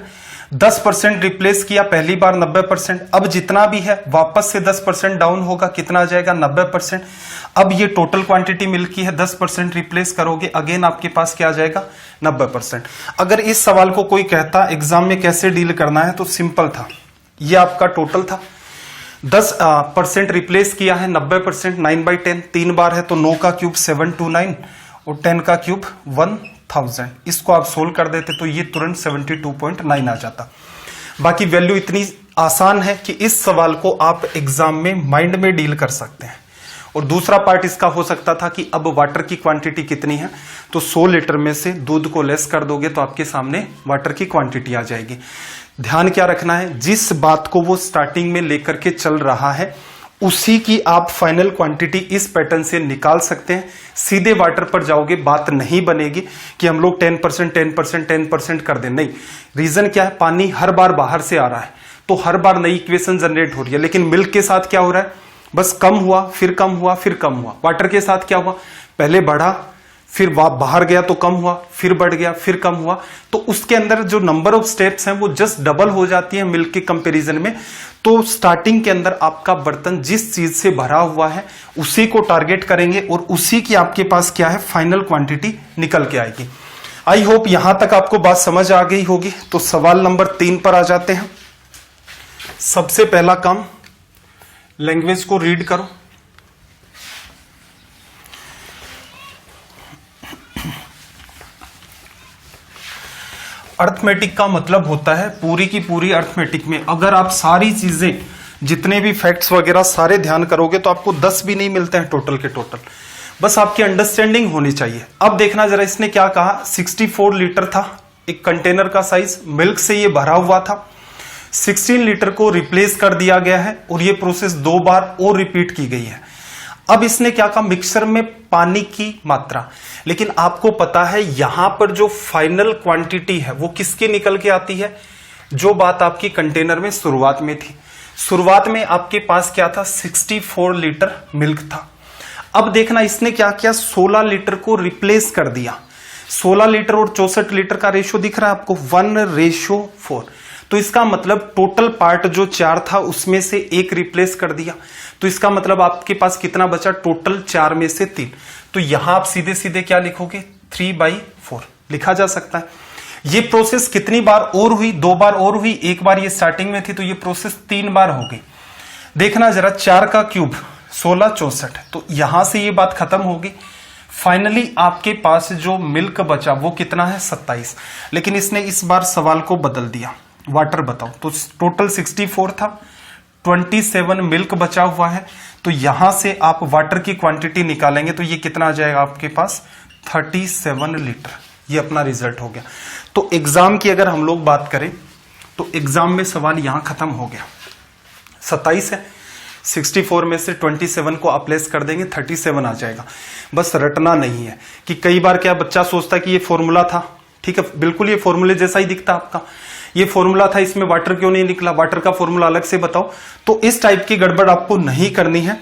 10% रिप्लेस किया पहली बार 90%, अब जितना भी है वापस से 10% डाउन होगा, कितना आ जाएगा 90%। अब ये टोटल क्वांटिटी मिल्क की है, 10% रिप्लेस करोगे, अगेन आपके पास क्या आ जाएगा 90%। अगर इस सवाल को कोई कहता एग्जाम में कैसे डील करना है, तो सिंपल था, ये आपका टोटल था, 10% रिप्लेस किया है 90%, 9/10 3 बार है, तो 9 का क्यूब 729 और 10 का क्यूब 1000। इसको आप सोल्व कर देते तो ये तुरंत 72.9 आ जाता। बाकी वैल्यू इतनी आसान है कि इस सवाल को आप एग्जाम में माइंड में डील कर सकते हैं। और दूसरा पार्ट इसका हो सकता था कि अब वाटर की क्वांटिटी कितनी है, तो 100 लीटर में से दूध को लेस कर दोगे तो आपके सामने वाटर की क्वांटिटी आ जाएगी। ध्यान क्या रखना है, जिस बात को वो स्टार्टिंग में लेकर के चल रहा है उसी की आप फाइनल क्वांटिटी इस पैटर्न से निकाल सकते हैं। सीधे वाटर पर जाओगे बात नहीं बनेगी कि हम लोग 10% कर दें, नहीं। रीजन क्या है, पानी हर बार बाहर से आ रहा है, तो हर बार नई इक्वेशन जनरेट हो रही है। लेकिन मिल्क के साथ क्या हो रहा है, बस कम हुआ फिर कम हुआ फिर कम हुआ। वाटर के साथ क्या हुआ, पहले बढ़ा फिर बाहर गया तो कम हुआ, फिर बढ़ गया फिर कम हुआ, तो उसके अंदर जो नंबर ऑफ स्टेप्स हैं वो जस्ट डबल हो जाती है मिल्क के कंपैरिजन में। तो स्टार्टिंग के अंदर आपका बर्तन जिस चीज से भरा हुआ है उसी को टारगेट करेंगे और उसी की आपके पास क्या है फाइनल क्वांटिटी निकल के आएगी। आई होप यहां तक आपको बात समझ आ गई होगी। तो सवाल नंबर 3 पर आ जाते हैं। सबसे पहला काम, लैंग्वेज को रीड करो। अर्थमेटिक का मतलब होता है पूरी की पूरी अर्थमेटिक में अगर आप सारी चीजें जितने भी फैक्ट्स वगैरह सारे ध्यान करोगे तो आपको 10 भी नहीं मिलते हैं टोटल के टोटल। बस आपकी अंडरस्टैंडिंग होनी चाहिए। अब देखना जरा इसने क्या कहा, 64 लीटर था एक कंटेनर का साइज, मिल्क से ये भरा हुआ था, 16 लीटर को रिप्लेस कर दिया गया है और ये प्रोसेस 2 बार और रिपीट की गई है। अब इसने क्या कहा, मिक्सर में पानी की मात्रा, लेकिन आपको पता है यहां पर जो फाइनल क्वांटिटी है वो किसकी निकल के आती है, जो बात आपकी कंटेनर में शुरुआत में थी। शुरुआत में आपके पास क्या था, 64 लीटर मिल्क था। अब देखना इसने क्या किया, 16 लीटर को रिप्लेस कर दिया। 16 लीटर और 64 लीटर का रेशो दिख रहा है आपको, 1:4। तो इसका मतलब टोटल पार्ट जो 4 था उसमें से 1 रिप्लेस कर दिया, तो इसका मतलब आपके पास कितना बचा, टोटल 4 में से 3। तो यहां आप सीधे सीधे क्या लिखोगे, 3/4 लिखा जा सकता है। ये प्रोसेस कितनी बार और हुई, 2 बार और हुई, एक बार ये स्टार्टिंग में थी, तो ये प्रोसेस 3 बार हो गई। देखना जरा, 4 का क्यूब 16, 64, तो यहां से ये बात खत्म होगी। फाइनली आपके पास जो मिल्क बचा वो कितना है, 27। लेकिन इसने इस बार सवाल को बदल दिया, वाटर बताओ। तो टोटल 64 था, 27 मिल्क बचा हुआ है, तो यहां से आप वाटर की क्वांटिटी निकालेंगे तो ये कितना आ जाएगा आपके पास, 37 लीटर। ये अपना रिजल्ट हो गया। तो एग्जाम की अगर हम लोग बात करें तो एग्जाम में सवाल यहां खत्म हो गया। 27 है, 64 में से 27 को आप लेस कर देंगे, 37 आ जाएगा। बस रटना नहीं है कि कई बार क्या बच्चा सोचता है कि ये फॉर्मूला था, ठीक है, बिल्कुल ये फॉर्मूले जैसा ही दिखता आपका, ये फॉर्मूला था, इसमें वाटर क्यों नहीं निकला, वाटर का फॉर्मूला अलग से बताओ। तो इस टाइप की गड़बड़ आपको नहीं करनी है।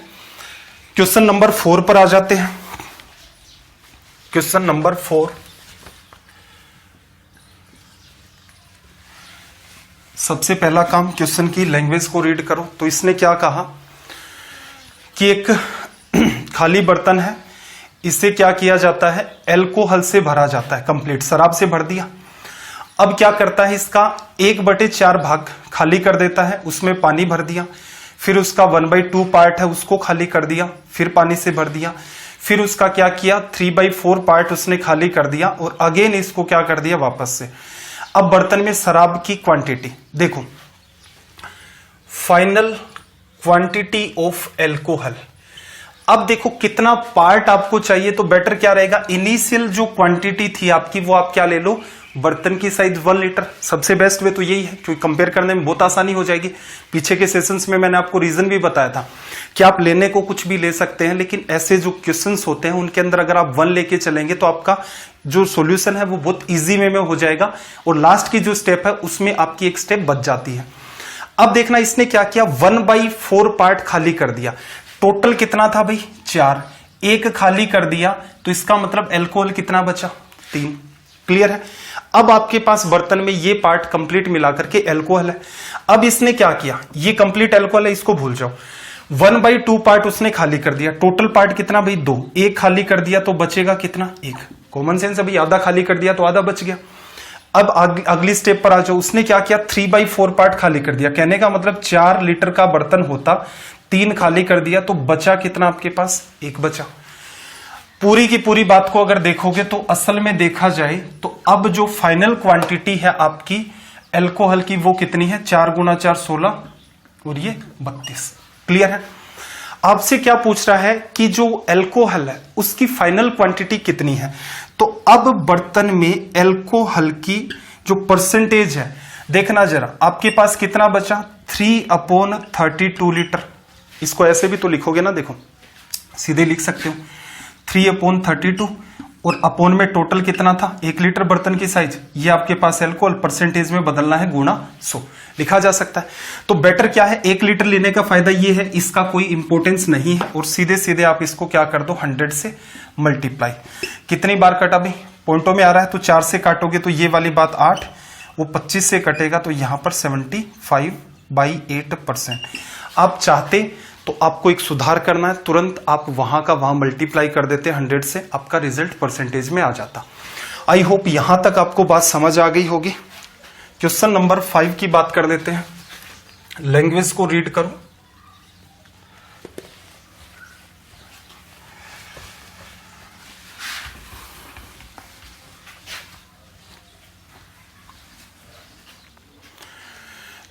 क्वेश्चन नंबर 4 पर आ जाते हैं। क्वेश्चन नंबर 4, सबसे पहला काम क्वेश्चन की लैंग्वेज को रीड करो। तो इसने क्या कहा कि एक खाली बर्तन है, इसे क्या किया जाता है, एल्कोहल से भरा जाता है, कंप्लीट शराब से भर दिया। अब क्या करता है, इसका 1/4 भाग खाली कर देता है, उसमें पानी भर दिया। फिर उसका 1/2 पार्ट है उसको खाली कर दिया, फिर पानी से भर दिया। फिर उसका क्या किया, 3/4 पार्ट उसने खाली कर दिया और अगेन इसको क्या कर दिया वापस से। अब बर्तन में शराब की क्वांटिटी देखो, फाइनल क्वांटिटी ऑफ एल्कोहल। अब देखो कितना पार्ट आपको चाहिए, तो बेटर क्या रहेगा, इनिशियल जो क्वांटिटी थी आपकी वो आप क्या ले लो, बर्तन की साइज 1 लीटर। सबसे बेस्ट वे तो यही है, क्योंकि कंपेयर करने में बहुत आसानी हो जाएगी। पीछे के सेशंस में मैंने आपको रीजन भी बताया था कि आप लेने को कुछ भी ले सकते हैं, लेकिन ऐसे जो क्वेश्चंस होते हैं उनके अंदर अगर आप 1 लेके चलेंगे तो आपका जो सॉल्यूशन है वो बहुत इजी वे में हो जाएगा और लास्ट की जो स्टेप है उसमें आपकी एक स्टेप बच जाती है। अब देखना इसने क्या किया, 1/4 पार्ट खाली कर दिया। टोटल कितना था भाई, 4, 1 खाली कर दिया, तो इसका मतलब एल्कोहल कितना बचा, 3। क्लियर है। अब आपके पास बर्तन में ये पार्ट कंप्लीट मिलाकर के एल्कोहल है। अब इसने क्या किया, ये कंप्लीट एल्कोहल है, इसको भूल जाओ। 1/2 पार्ट उसने खाली कर दिया, टोटल पार्ट कितना भाई, 2, 1 खाली कर दिया तो बचेगा कितना, 1। कॉमन सेंस है भाई, आधा खाली कर दिया तो आधा बच गया। अब अगली स्टेप पर आ जाओ, उसने क्या किया, 3/4 पार्ट खाली कर दिया। कहने का मतलब 4 लीटर का बर्तन होता, 3 खाली कर दिया तो बचा कितना आपके पास, 1 बचा। पूरी की पूरी बात को अगर देखोगे तो असल में देखा जाए तो अब जो फाइनल क्वांटिटी है आपकी एल्कोहल की वो कितनी है, 4 × 4 16 और ये 32। क्लियर है। आपसे क्या पूछ रहा है कि जो एल्कोहल है उसकी फाइनल क्वांटिटी कितनी है। तो अब बर्तन में एल्कोहल की जो परसेंटेज है, देखना जरा आपके पास कितना बचा, 3/32 लीटर। इसको ऐसे भी तो लिखोगे ना, देखो सीधे लिख सकते हो, 3/32 और अपोन में टोटल कितना था, 1 लीटर बर्तन की साइज। ये आपके पास एल्कोहल परसेंटेज में बदलना है, गुणा 100 लिखा जा सकता है। तो बेटर क्या है, 1 लीटर लेने का फायदा ये है, इसका कोई इंपॉर्टेंस नहीं है और सीधे सीधे आप इसको क्या कर दो, 100 से मल्टीप्लाई। कितनी बार कटा भाई, पॉइंटों में आ रहा है तो 4 से काटोगे तो ये वाली बात 8, वो 25 से कटेगा तो यहां पर 75/8%। आप चाहते तो आपको एक सुधार करना है, तुरंत आप वहां का वहां मल्टीप्लाई कर देते 100 से, आपका रिजल्ट परसेंटेज में आ जाता। आई होप यहां तक आपको बात समझ आ गई होगी। क्वेश्चन नंबर 5 की बात कर देते हैं। लैंग्वेज को रीड करो।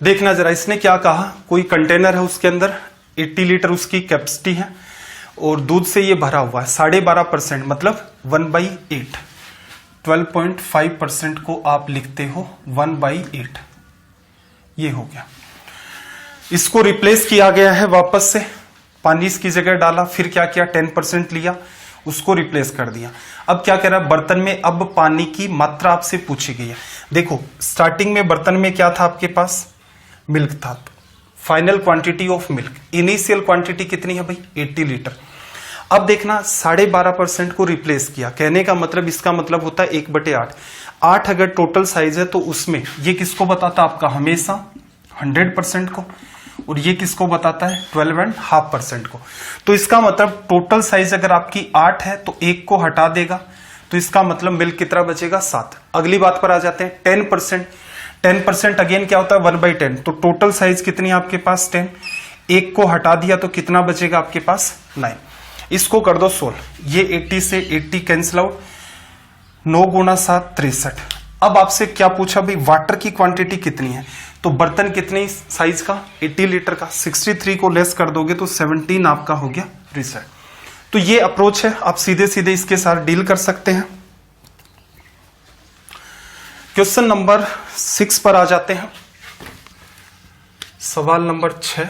देखना जरा इसने क्या कहा, कोई कंटेनर है उसके अंदर 80 लीटर उसकी कैपेसिटी है और दूध से ये भरा हुआ है 12.5%, मतलब 1/8। 12.5% को आप लिखते हो 1/8, ये हो गया। इसको रिप्लेस किया गया है वापस से, पानी इसकी जगह डाला, फिर क्या किया 10% लिया, उसको रिप्लेस कर दिया। अब क्या कह रहा है, बर्तन में अब पानी की मात्रा आपसे पूछी गई है। देखो स्टार्टिंग में बर्तन में क्या था आपके पास, मिल्क था। Final quantity of milk, initial quantity कितनी है भाई 80 लीटर। अब देखना 12.5% को रिप्लेस किया, कहने का मतलब इसका मतलब होता है 1/8। 8 अगर टोटल साइज है तो उसमें ये किसको बताता है आपका, हमेशा 100% को, और ये किसको बताता है 12.5% को। तो इसका मतलब टोटल साइज अगर आपकी 8 है तो 1 को हटा देगा, तो इसका मतलब मिल्क कितना बचेगा 7। अगली बात पर आ जाते हैं 10%। 10% अगेन क्या होता है 1/10, तो टोटल साइज कितनी है आपके पास 10, 1 को हटा दिया तो कितना बचेगा आपके पास 9। इसको कर दो 16, ये 80 से 80 कैंसिल आउट, 9 × 7 63। अब आपसे क्या पूछा भाई वाटर की क्वांटिटी कितनी है, तो बर्तन कितने साइज का 80 लीटर का, 63 को लेस कर दोगे तो 17 आपका हो गया रिजल्ट। तो ये अप्रोच है, आप सीधे सीधे इसके साथ डील कर सकते हैं। क्वेश्चन नंबर 6 पर आ जाते हैं। सवाल नंबर 6।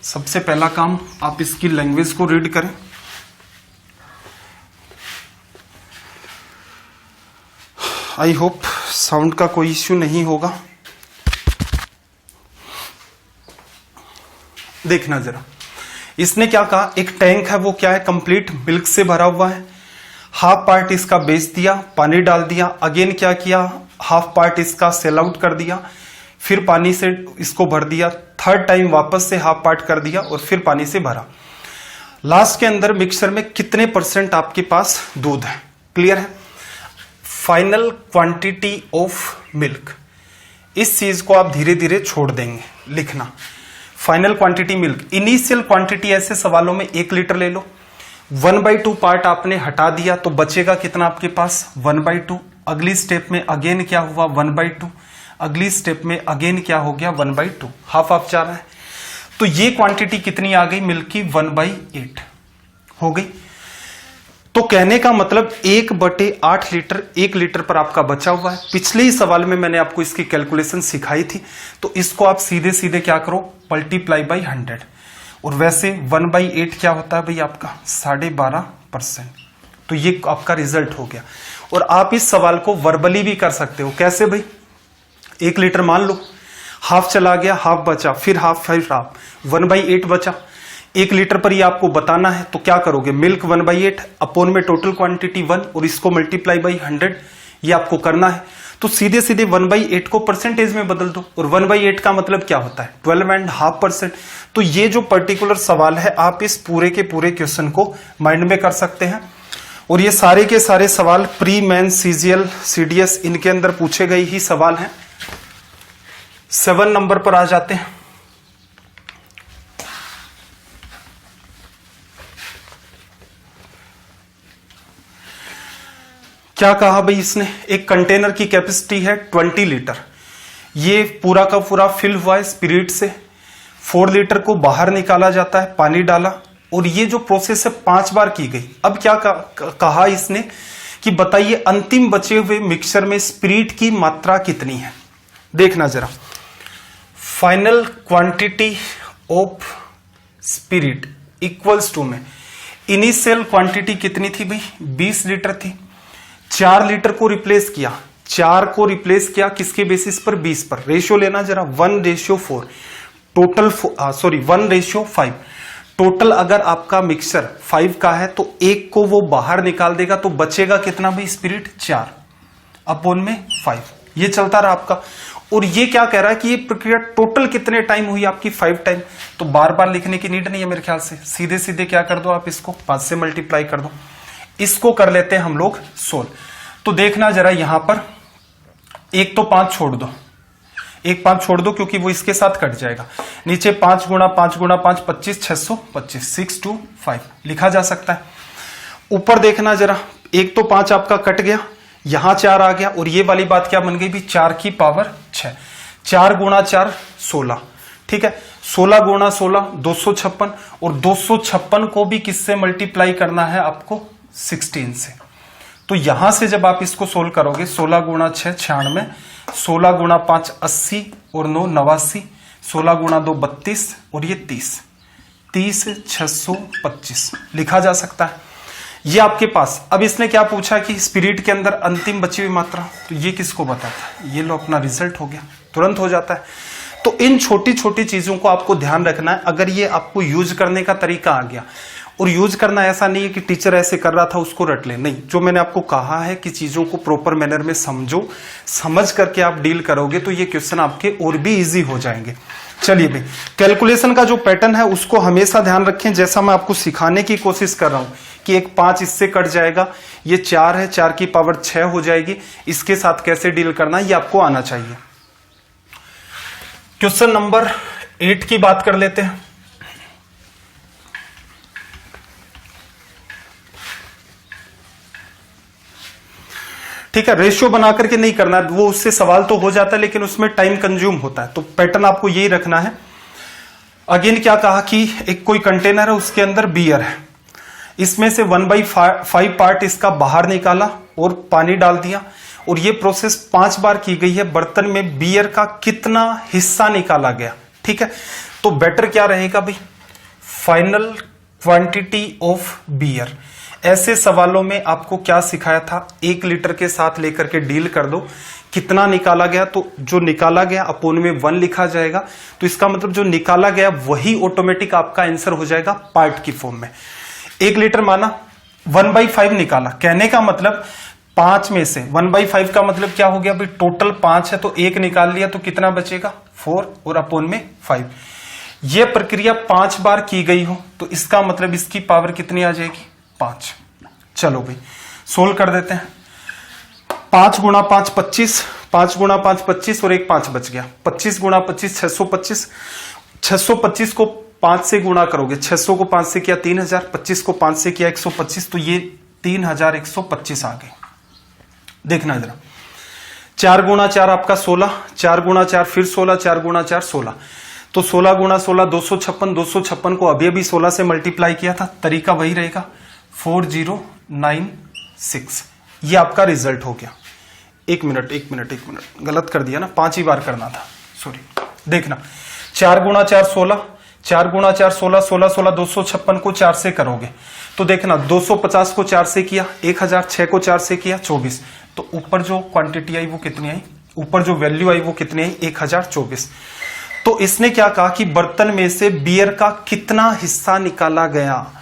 सबसे पहला काम आप इसकी लैंग्वेज को रीड करें। आई होप साउंड का कोई इश्यू नहीं होगा। देखना जरा, इसने क्या कहा, एक टैंक है वो क्या है कंप्लीट मिल्क से भरा हुआ है, हाफ पार्ट इसका बेच दिया, पानी डाल दिया, अगेन क्या किया हाफ पार्ट इसका सेल आउट कर दिया, फिर पानी से इसको भर दिया, थर्ड टाइम वापस से हाफ पार्ट कर दिया और फिर पानी से भरा। लास्ट के अंदर मिक्सचर में कितने % आपके पास दूध है, क्लियर है। फाइनल क्वांटिटी ऑफ मिल्क, इस चीज को आप धीरे धीरे छोड़ देंगे लिखना। Final quantity milk, initial quantity ऐसे सवालों में 1 लीटर ले लो, 1/2 पार्ट आपने हटा दिया तो बचेगा कितना आपके पास 1/2। अगली स्टेप में अगेन क्या हुआ 1/2, अगली स्टेप में अगेन क्या हो गया 1/2, हाफ हाफ जा रहा है। तो ये क्वांटिटी कितनी आ गई मिल्क की 1/8 हो गई। तो कहने का मतलब 1/8 लीटर 1 लीटर पर आपका बचा हुआ है। पिछले ही सवाल में मैंने आपको इसकी कैलकुलेशन सिखाई थी, तो इसको आप सीधे सीधे क्या करो मल्टीप्लाई बाई 100, और वैसे 1/8 क्या होता है भाई आपका 12.5%। तो ये आपका रिजल्ट हो गया। और आप इस सवाल को वर्बली भी कर सकते हो, कैसे भाई 1 लीटर मान लो, हाफ चला गया, हाफ बचा, फिर हाफ 1/8 बचा। 1 लीटर पर ये आपको बताना है, तो क्या करोगे मिल्क 1/8 अपोन में टोटल क्वांटिटी 1 और इसको मल्टीप्लाई बाई 100, ये आपको करना है। तो सीधे सीधे 1/8 को परसेंटेज में बदल दो, और 1/8 का मतलब क्या होता है 12.5%। तो ये जो पर्टिकुलर सवाल है आप इस पूरे के पूरे क्वेश्चन को माइंड में कर सकते हैं। और ये सारे के सारे सवाल प्री मेन सीजीएल सीडीएस इनके अंदर पूछे गए ही सवाल हैं। 7 नंबर पर आ जाते हैं। क्या कहा भाई इसने, एक कंटेनर की कैपेसिटी है 20 लीटर, ये पूरा का पूरा फिल हुआ है स्पिरिट से, 4 लीटर को बाहर निकाला जाता है, पानी डाला, और ये जो प्रोसेस है 5 बार की गई। अब क्या कहा इसने कि बताइए अंतिम बचे हुए मिक्सचर में स्पिरिट की मात्रा कितनी है। देखना जरा, final quantity of spirit equals to में इनिशियल क्वांटिटी कितनी थी भाई 20 लीटर थी, 4 लीटर को रिप्लेस किया, 4 को रिप्लेस किया किसके बेसिस पर 20 पर। रेशियो लेना जरा 1:4 टोटल, 1:5। टोटल अगर आपका मिक्सचर 5 का है तो 1 को वो बाहर निकाल देगा, तो बचेगा कितना भाई स्पिरिट 4 अपोन में 5। ये चलता रहा आपका। और ये क्या कह रहा है कि ये प्रक्रिया टोटल कितने टाइम हुई आपकी 5 टाइम। तो बार बार लिखने की नीड नहीं है मेरे ख्याल से, सीधे सीधे क्या कर दो आप इसको 5 से मल्टीप्लाई कर दो। इसको कर लेते हैं हम लोग 16। तो देखना जरा यहां पर एक तो 5 छोड़ दो, एक 5 छोड़ दो क्योंकि वो इसके साथ कट जाएगा। नीचे 5 गुणा 5 गुणा 5 25, 625, 625 लिखा जा सकता है। ऊपर देखना जरा, एक तो 5 आपका कट गया, यहां 4 आ गया, और ये वाली बात क्या बन गई भी 4 की पावर 6। 4 गुणा 4 16, ठीक है, 16 गुणा 16 256, और 256 को भी किससे मल्टीप्लाई करना है आपको, 16 से। तो यहां से जब आप इसको सोल्व करोगे, 16 गुणा 6 96, 16 गुणा 5 80 और 9 89, 16 गुणा 2 32 और ये 30 625 लिखा जा सकता है। ये आपके पास, अब इसने क्या पूछा कि स्पिरिट के अंदर अंतिम बची हुई मात्रा, तो ये किसको बताता है, ये लो अपना रिजल्ट हो गया, तुरंत हो जाता है। तो इन छोटी छोटी चीजों को आपको ध्यान रखना है। अगर ये आपको यूज करने का तरीका आ गया, और यूज करना ऐसा नहीं है कि टीचर ऐसे कर रहा था उसको रट ले, नहीं, जो मैंने आपको कहा है कि चीजों को प्रॉपर मैनर में समझो, समझ करके आप डील करोगे तो ये क्वेश्चन आपके और भी इजी हो जाएंगे। चलिए भाई, कैलकुलेशन का जो पैटर्न है उसको हमेशा ध्यान रखें, जैसा मैं आपको सिखाने की कोशिश कर रहा हूं कि एक 5 इससे कट जाएगा, ये 4 है, 4 की पावर 6 हो जाएगी, इसके साथ कैसे डील करना है ये आपको आना चाहिए। क्वेश्चन नंबर 8 की बात कर लेते हैं। ठीक है, रेशियो बना करके नहीं करना, वो उससे सवाल तो हो जाता है लेकिन उसमें टाइम कंज्यूम होता है, तो पैटर्न आपको यही रखना है। अगेन क्या कहा कि एक कोई कंटेनर है, उसके अंदर बियर है, इसमें से 1/5 पार्ट इसका बाहर निकाला और पानी डाल दिया, और ये प्रोसेस 5 बार की गई है। बर्तन में बियर का कितना हिस्सा निकाला गया, ठीक है, तो बेटर क्या रहेगा भाई, फाइनल क्वांटिटी ऑफ बियर। ऐसे सवालों में आपको क्या सिखाया था, 1 लीटर के साथ लेकर के डील कर दो, कितना निकाला गया, तो जो निकाला गया अपोन में 1 लिखा जाएगा, तो इसका मतलब जो निकाला गया वही ऑटोमेटिक आपका आंसर हो जाएगा पार्ट की फॉर्म में। 1 लीटर माना, 1/5 निकाला, कहने का मतलब 5 में से 1/5 का मतलब क्या हो गया भाई, टोटल 5 है तो 1 निकाल लिया तो कितना बचेगा, 4 और अपोन में 5। यह प्रक्रिया 5 बार की गई हो तो इसका मतलब इसकी पावर कितनी आ जाएगी, 5। चलो भाई सोल्व कर देते हैं। 5 गुणा 5 25, 5 गुणा 5 25 और एक 5 बच गया, 25 गुणा 25 625, 625 को 5 से गुणा करोगे, 600 को 5 से किया 3000, 25 को 5 से किया 125, तो ये 3125 आ गए। देखना जरा, 4 गुणा 4 आपका 16, 4 गुणा 4 फिर 16, 4 गुणा 4 16, तो 16 गुणा 16 256, 256 को अभी 16 से मल्टीप्लाई किया था, तरीका वही रहेगा, 4096। ये आपका रिजल्ट हो गया। एक मिनट गलत कर दिया ना, 5 ही बार करना था, सॉरी। देखना, 4 गुणा 4 16, 4 गुणा 4 16, 16 16 256 को 4 से करोगे तो देखना, 250 को 4 से किया 1000, 6 को 4 से किया 24, तो ऊपर जो क्वांटिटी आई वो कितनी आई, ऊपर जो वैल्यू आई वो कितनी आई, 1024। तो इसने क्या कहा कि बर्तन में से बियर का कितना हिस्सा निकाला गया।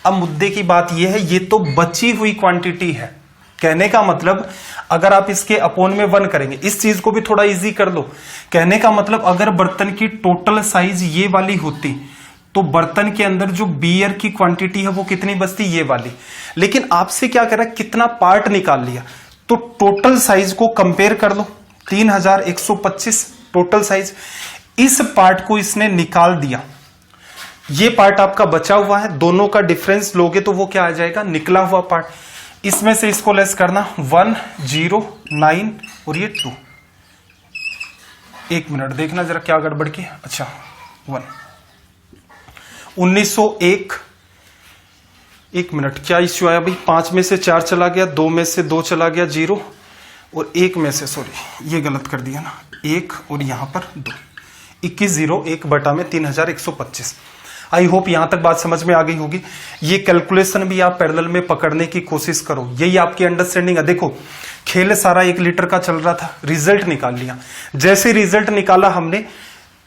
अब मुद्दे की बात यह है, ये तो बची हुई क्वांटिटी है, कहने का मतलब अगर आप इसके अपोन में 1 करेंगे, इस चीज को भी थोड़ा इजी कर लो। कहने का मतलब अगर बर्तन की टोटल साइज ये वाली होती तो बर्तन के अंदर जो बियर की क्वांटिटी है वो कितनी बचती, ये वाली। लेकिन आपसे क्या कह रहा है, कितना पार्ट निकाल लिया, तो टोटल साइज को कंपेयर कर लो, 3125 टोटल साइज, इस पार्ट को इसने निकाल दिया, ये पार्ट आपका बचा हुआ है, दोनों का डिफरेंस लोगे तो वो क्या आ जाएगा, निकला हुआ पार्ट। इसमें से इसको लेस करना, 109 और ये 2। एक मिनट देखना जरा क्या गड़बड़ की, अच्छा 1 1901। एक मिनट, क्या इश्यू आया भाई, 5 में से 4 चला गया, 2 में से 2 चला गया 0, और 1 में से, सॉरी ये गलत कर दिया ना, 1 और यहां पर 2, 2101 बटा में 3125। आई होप यहां तक बात समझ में आ गई होगी। ये कैलकुलेशन भी आप पैरेलल में पकड़ने की कोशिश करो, यही आपकी अंडरस्टैंडिंग है। देखो खेल सारा 1 लीटर का चल रहा था, रिजल्ट निकाल लिया, जैसे रिजल्ट निकाला हमने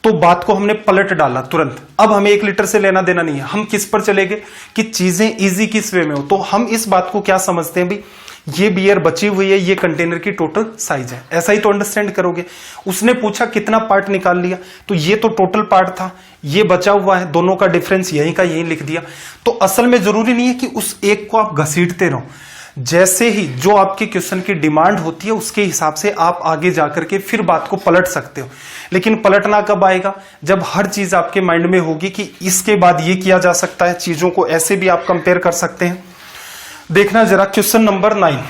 तो बात को हमने पलट डाला तुरंत। अब हमें 1 लीटर से लेना देना नहीं है, हम किस पर चलेंगे कि चीजें इजी किस वे में हो। तो हम इस बात को क्या समझते हैं भाई, ये बियर बची हुई है, ये कंटेनर की टोटल साइज है, ऐसा ही तो अंडरस्टैंड करोगे। उसने पूछा कितना पार्ट निकाल लिया, तो ये तो टोटल पार्ट था, ये बचा हुआ है, दोनों का डिफरेंस यहीं का यहीं लिख दिया। तो असल में जरूरी नहीं है कि उस एक को आप घसीटते रहो, जैसे ही जो आपके क्वेश्चन की डिमांड होती है उसके हिसाब से आप आगे जाकर के फिर बात को पलट सकते हो। लेकिन पलटना कब आएगा, जब हर चीज आपके माइंड में होगी कि इसके बाद ये किया जा सकता है, चीजों को ऐसे भी आप कंपेयर कर सकते हैं। देखना जरा क्वेश्चन नंबर 9,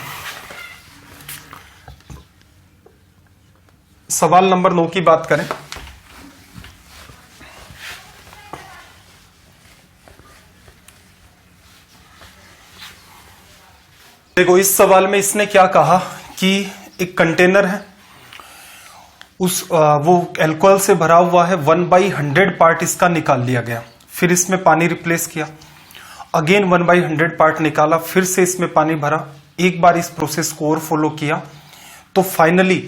सवाल नंबर 9 की बात करें। देखो इस सवाल में इसने क्या कहा कि एक कंटेनर है, वो अल्कोहल से भरा हुआ है, 1/100 पार्ट इसका निकाल लिया गया, फिर इसमें पानी रिप्लेस किया, अगेन 1/100 पार्ट निकाला, फिर से इसमें पानी भरा, एक बार इस प्रोसेस को और फॉलो किया, तो फाइनली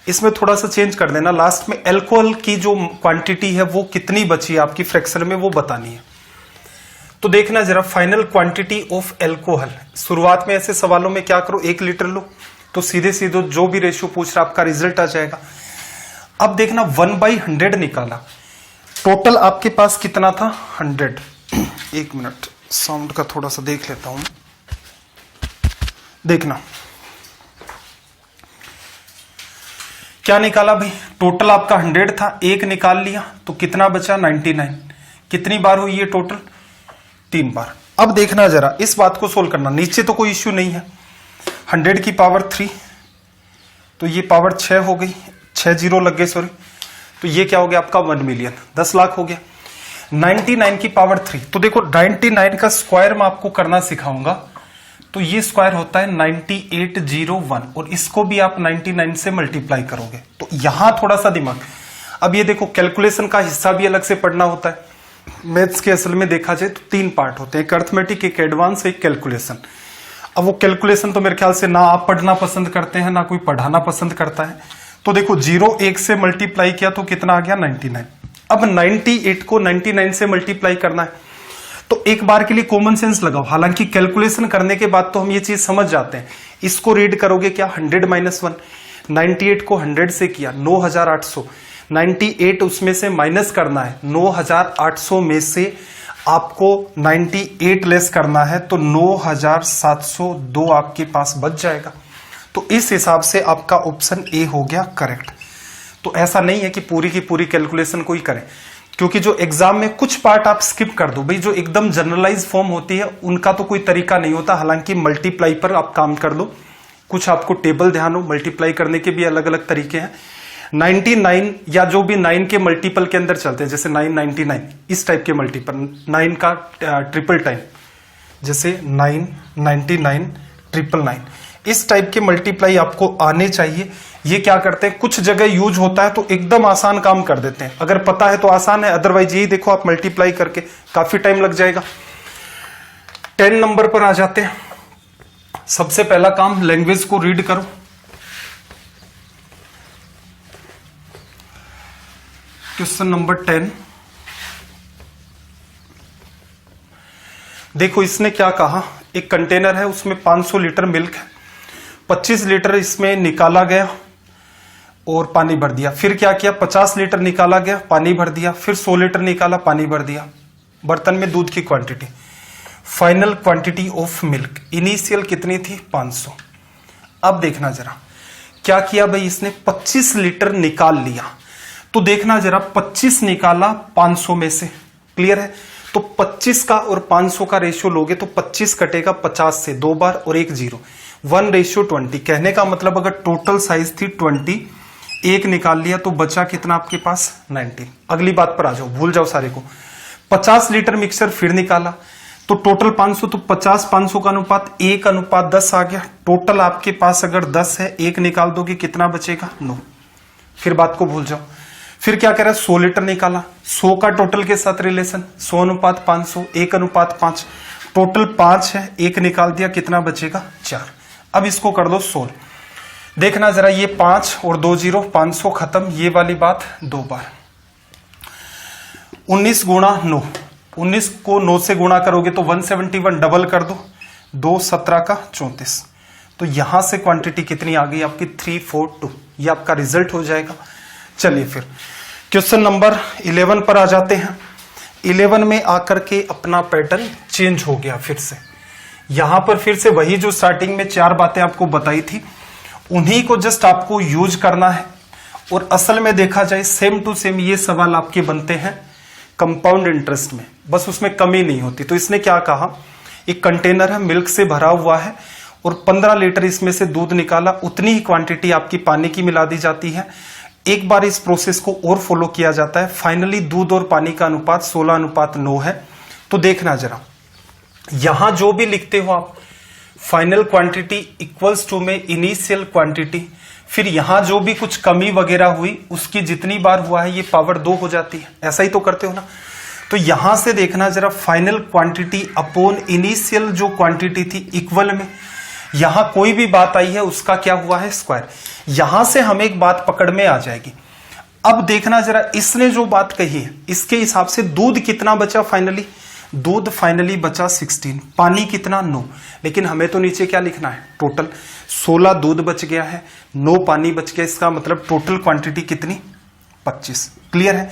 इसमें थोड़ा सा चेंज कर देना, लास्ट में अल्कोहल की जो क्वांटिटी है वो कितनी बची है आपकी फ्रैक्शन में वो बतानी है। तो देखना जरा फाइनल क्वांटिटी ऑफ अल्कोहल, शुरुआत में ऐसे सवालों में क्या करो, 1 लीटर लो तो सीधे सीधे जो भी रेशियो पूछ रहा आपका रिजल्ट आ जाएगा। अब देखना 1/100 निकाला, टोटल आपके पास कितना था 100। एक मिनट साउंड का थोड़ा सा देख लेता हूं। देखना क्या निकाला भाई, टोटल आपका 100 था, 1 निकाल लिया तो कितना बचा 99। कितनी बार हुई ये टोटल, 3 बार। अब देखना जरा इस बात को सोल्व करना, नीचे तो कोई इश्यू नहीं है, 100 की पावर 3 तो ये पावर 6 हो गई, 6 जीरो लग गए सॉरी, तो ये क्या हो गया आपका 1 मिलियन, 10 लाख हो गया। 99 की पावर 3, तो देखो 99 का स्क्वायर मैं आपको करना सिखाऊंगा, तो ये स्क्वायर होता है 9801 और इसको भी आप 99 से मल्टीप्लाई करोगे, तो यहां थोड़ा सा दिमाग। अब ये देखो कैलकुलेशन का हिस्सा भी अलग से पढ़ना होता है, मैथ्स के असल में देखा जाए तो 3 पार्ट होते हैं, एक अर्थमेटिक, एक एडवांस, एक कैलकुलेशन। अब वो कैलकुलेशन तो मेरे ख्याल से ना आप पढ़ना पसंद करते हैं ना कोई पढ़ाना पसंद करता है, तो देखो 0 1 से मल्टीप्लाई किया तो कितना आ गया 99। अब 98 को 99 से मल्टीप्लाई करना है, तो एक बार के लिए कॉमन सेंस लगाओ, हालांकि कैलकुलेशन करने के बाद तो हम ये चीज समझ जाते हैं। इसको रीड करोगे क्या 100 - 1, 98 को 100 से किया 9800, 98 उसमें से माइनस करना है, 9800 में से आपको 98 लेस करना है, तो 9702 आपके पास बच जाएगा। तो इस हिसाब से आपका ऑप्शन ए हो गया करेक्ट। तो ऐसा नहीं है कि पूरी की पूरी कैलकुलेशन कोई करे, क्योंकि जो एग्जाम में कुछ पार्ट आप स्किप कर दो भाई, जो एकदम जनरलाइज फॉर्म होती है उनका तो कोई तरीका नहीं होता, हालांकि मल्टीप्लाई पर आप काम कर लो, कुछ आपको टेबल ध्यान हो, मल्टीप्लाई करने के भी अलग अलग तरीके हैं। 99 या जो भी 9 के मल्टीपल के अंदर चलते हैं, जैसे 999 इस टाइप के मल्टीपल, 9 का ट्रिपल टाइम, जैसे 999 999 इस टाइप के मल्टीप्लाई आपको आने चाहिए। ये क्या करते हैं, कुछ जगह यूज होता है तो एकदम आसान काम कर देते हैं, अगर पता है तो आसान है, अदरवाइज यही देखो आप मल्टीप्लाई करके काफी टाइम लग जाएगा। 10 नंबर पर आ जाते हैं। सबसे पहला काम लैंग्वेज को रीड करो। क्वेश्चन नंबर 10, देखो इसने क्या कहा, एक कंटेनर है उसमें 500 लीटर मिल्क है, 25 लीटर इसमें निकाला गया और पानी भर दिया, फिर क्या किया 50 लीटर निकाला गया, पानी भर दिया, फिर 100 लीटर निकाला, पानी भर दिया। बर्तन में दूध की quantity, final quantity of milk initial कितनी थी 500। अब देखना जरा क्या किया भाई, इसने 25 लीटर निकाल लिया, तो देखना जरा 25 निकाला 500 में से, क्लियर है, तो 25 का और 500 का रेशियो लोगे तो 25 कटेगा 50 से 2 बार और 1 0, 1:20। कहने का मतलब अगर टोटल साइज थी 20, 1 निकाल लिया तो बचा कितना आपके पास 19। अगली बात पर आ जाओ, भूल जाओ सारे को। 50 लीटर मिक्सर फिर निकाला तो टोटल 500, तो 50 500 का अनुपात 1:10 आ गया। टोटल आपके पास अगर 10 है, 1 निकाल दोगे कितना बचेगा 9। फिर बात को भूल जाओ। फिर क्या कह रहा है 100 लीटर निकाला, 100 का टोटल के साथ रिलेशन 100:500, 1:5, टोटल 5 है, 1 निकाल दिया कितना बचेगा 4। अब इसको कर दो 100। देखना जरा ये 5 और 2 0, 500 खत्म, ये वाली बात 2 बार। 19 गुणा 9, 19 को 9 से गुणा करोगे तो 171, डबल कर दो, 2 17 का 34। तो यहां से क्वांटिटी कितनी आ गई आपकी 342, ये आपका रिजल्ट हो जाएगा। चलिए फिर क्वेश्चन नंबर 11 पर आ जाते हैं। 11 में आकर के अपना पैटर्न चेंज हो गया, फिर से यहां पर फिर से वही जो स्टार्टिंग में 4 बातें आपको बताई थी उन्हीं को जस्ट आपको यूज करना है। और असल में देखा जाए सेम टू सेम ये सवाल आपके बनते हैं कंपाउंड इंटरेस्ट में, बस उसमें कमी नहीं होती। तो इसने क्या कहा, एक कंटेनर है मिल्क से भरा हुआ है और 15 लीटर इसमें से दूध निकाला, उतनी ही क्वांटिटी आपकी पानी की मिला दी जाती है। एक बार इस प्रोसेस को और फॉलो किया जाता है, फाइनली दूध और पानी का अनुपात 16:9 है। तो देखना जरा यहां जो भी लिखते हो आप फाइनल क्वांटिटी इक्वल्स टू में इनिशियल क्वांटिटी, फिर यहां जो भी कुछ कमी वगैरह हुई उसकी जितनी बार हुआ है ये पावर 2 हो जाती है। ऐसा ही तो करते हो ना। तो यहां से देखना जरा, फाइनल क्वांटिटी अपॉन इनिशियल जो क्वांटिटी थी इक्वल में, यहां कोई भी बात आई है उसका क्या हुआ है, स्क्वायर। यहां से हमें एक बात पकड़ में आ जाएगी। अब देखना जरा, इसने जो बात कही है इसके हिसाब से दूध कितना बचा फाइनली, दूध फाइनली बचा 16, पानी कितना 9, लेकिन हमें तो नीचे क्या लिखना है, टोटल 16 दूध बच गया है, 9 पानी बच गया, इसका मतलब टोटल क्वांटिटी कितनी, 25। क्लियर है।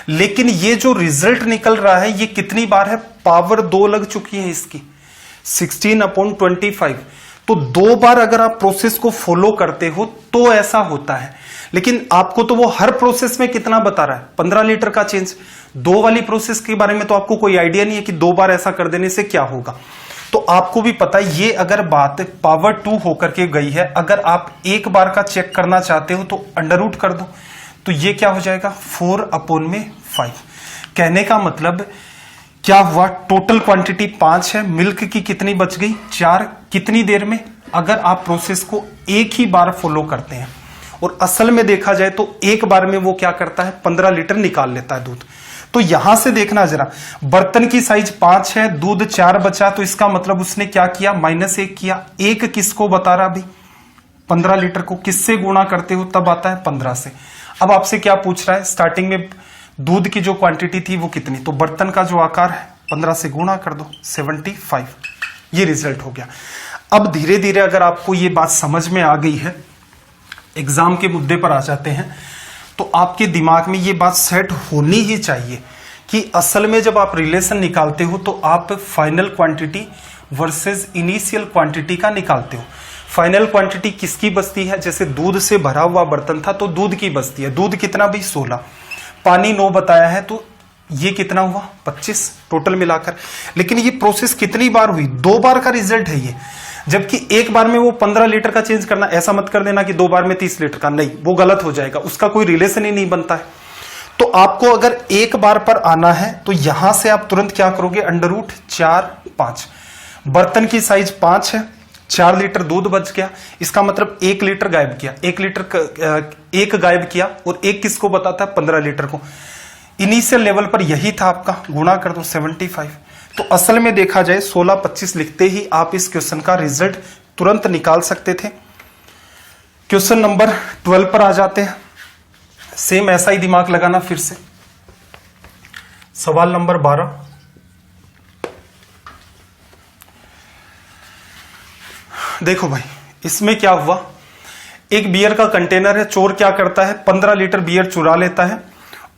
लेकिन ये जो रिजल्ट निकल रहा है ये कितनी बार है, पावर 2 लग चुकी है इसकी, 16/25। तो 2 बार अगर आप प्रोसेस को फॉलो करते हो तो ऐसा होता है। लेकिन आपको तो वो हर प्रोसेस में कितना बता रहा है, 15 लीटर का चेंज। 2 वाली प्रोसेस के बारे में तो आपको कोई आइडिया नहीं है कि 2 बार ऐसा कर देने से क्या होगा। तो आपको भी पता है, ये अगर बात पावर 2 होकर के गई है, अगर आप एक बार का चेक करना चाहते हो तो अंडर कर दो, तो ये क्या हो जाएगा, 4/5। कहने का मतलब क्या हुआ, टोटल क्वांटिटी 5 है, मिल्क की कितनी बच गई, 4। कितनी देर में, अगर आप प्रोसेस को एक ही बार फॉलो करते हैं। और असल में देखा जाए तो एक बार में वो क्या करता है, 15 लीटर निकाल लेता है दूध। तो यहां से देखना जरा, बर्तन की साइज 5 है, दूध 4 बचा, तो इसका मतलब उसने क्या किया, -1 किया। 1 किसको बता रहा अभी, 15 लीटर को। किससे गुणा करते हो तब आता है 15 से। अब आपसे क्या पूछ रहा है, स्टार्टिंग में दूध की जो क्वांटिटी थी वो कितनी, तो बर्तन का जो आकार है 15 से गुणा कर दो, 75। ये रिजल्ट हो गया। अब धीरे धीरे अगर आपको ये बात समझ में आ गई है, एग्जाम के मुद्दे पर आ जाते हैं, तो आपके दिमाग में ये बात सेट होनी ही चाहिए कि असल में जब आप रिलेशन निकालते हो तो आप final quantity versus initial quantity का निकालते हो। फाइनल क्वांटिटी किसकी बचती है, जैसे दूध से भरा हुआ बर्तन था तो दूध की बचती है, दूध कितना भी 16, पानी 9 बताया है, तो ये कितना हुआ 25 टोटल मिलाकर। लेकिन ये प्रोसेस कितनी बार हुई, 2 बार का रिजल्ट है ये। जबकि एक बार में वो 15 लीटर का चेंज करना, ऐसा मत कर देना कि 2 बार में 30 लीटर का, नहीं, वो गलत हो जाएगा, उसका कोई रिलेशन ही नहीं बनता है। तो आपको अगर एक बार पर आना है तो यहां से आप तुरंत क्या करोगे, √4/5। बर्तन की साइज 5 है, 4 लीटर दूध बच गया, इसका मतलब 1 लीटर गायब किया, 1 लीटर एक गायब किया, और एक किसको बताता है, 15 लीटर को। इनिशियल लेवल पर यही था आपका, गुणा कर दो 75। तो असल में देखा जाए 16/25 लिखते ही आप इस क्वेश्चन का रिजल्ट तुरंत निकाल सकते थे। क्वेश्चन नंबर 12 पर आ जाते हैं। सेम ऐसा ही दिमाग लगाना फिर से। सवाल नंबर 12, देखो भाई, इसमें क्या हुआ, एक बियर का कंटेनर है, चोर क्या करता है, 15 लीटर बियर चुरा लेता है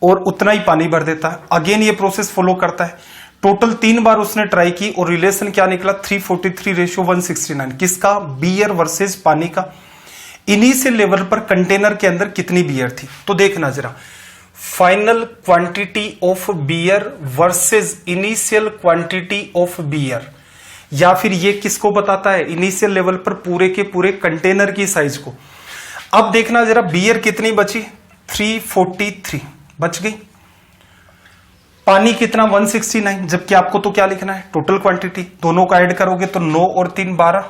और उतना ही पानी भर देता है। अगेन ये प्रोसेस फॉलो करता है। टोटल 3 बार उसने ट्राई की और रिलेशन क्या निकला, 343/169। किसका, बियर वर्सेस पानी का। इनिशियल लेवल पर कंटेनर के अंदर कितनी बियर थी, तो देखना जरा, final quantity of beer versus initial quantity of beer, या फिर ये किसको बताता है, इनिशियल लेवल पर पूरे के पूरे कंटेनर की साइज को। अब देखना जरा, बियर कितनी बची, 343 बच गई। पानी कितना, 169, जबकि आपको तो क्या लिखना है, टोटल क्वांटिटी। दोनों का ऐड करोगे तो 9 और 3 12,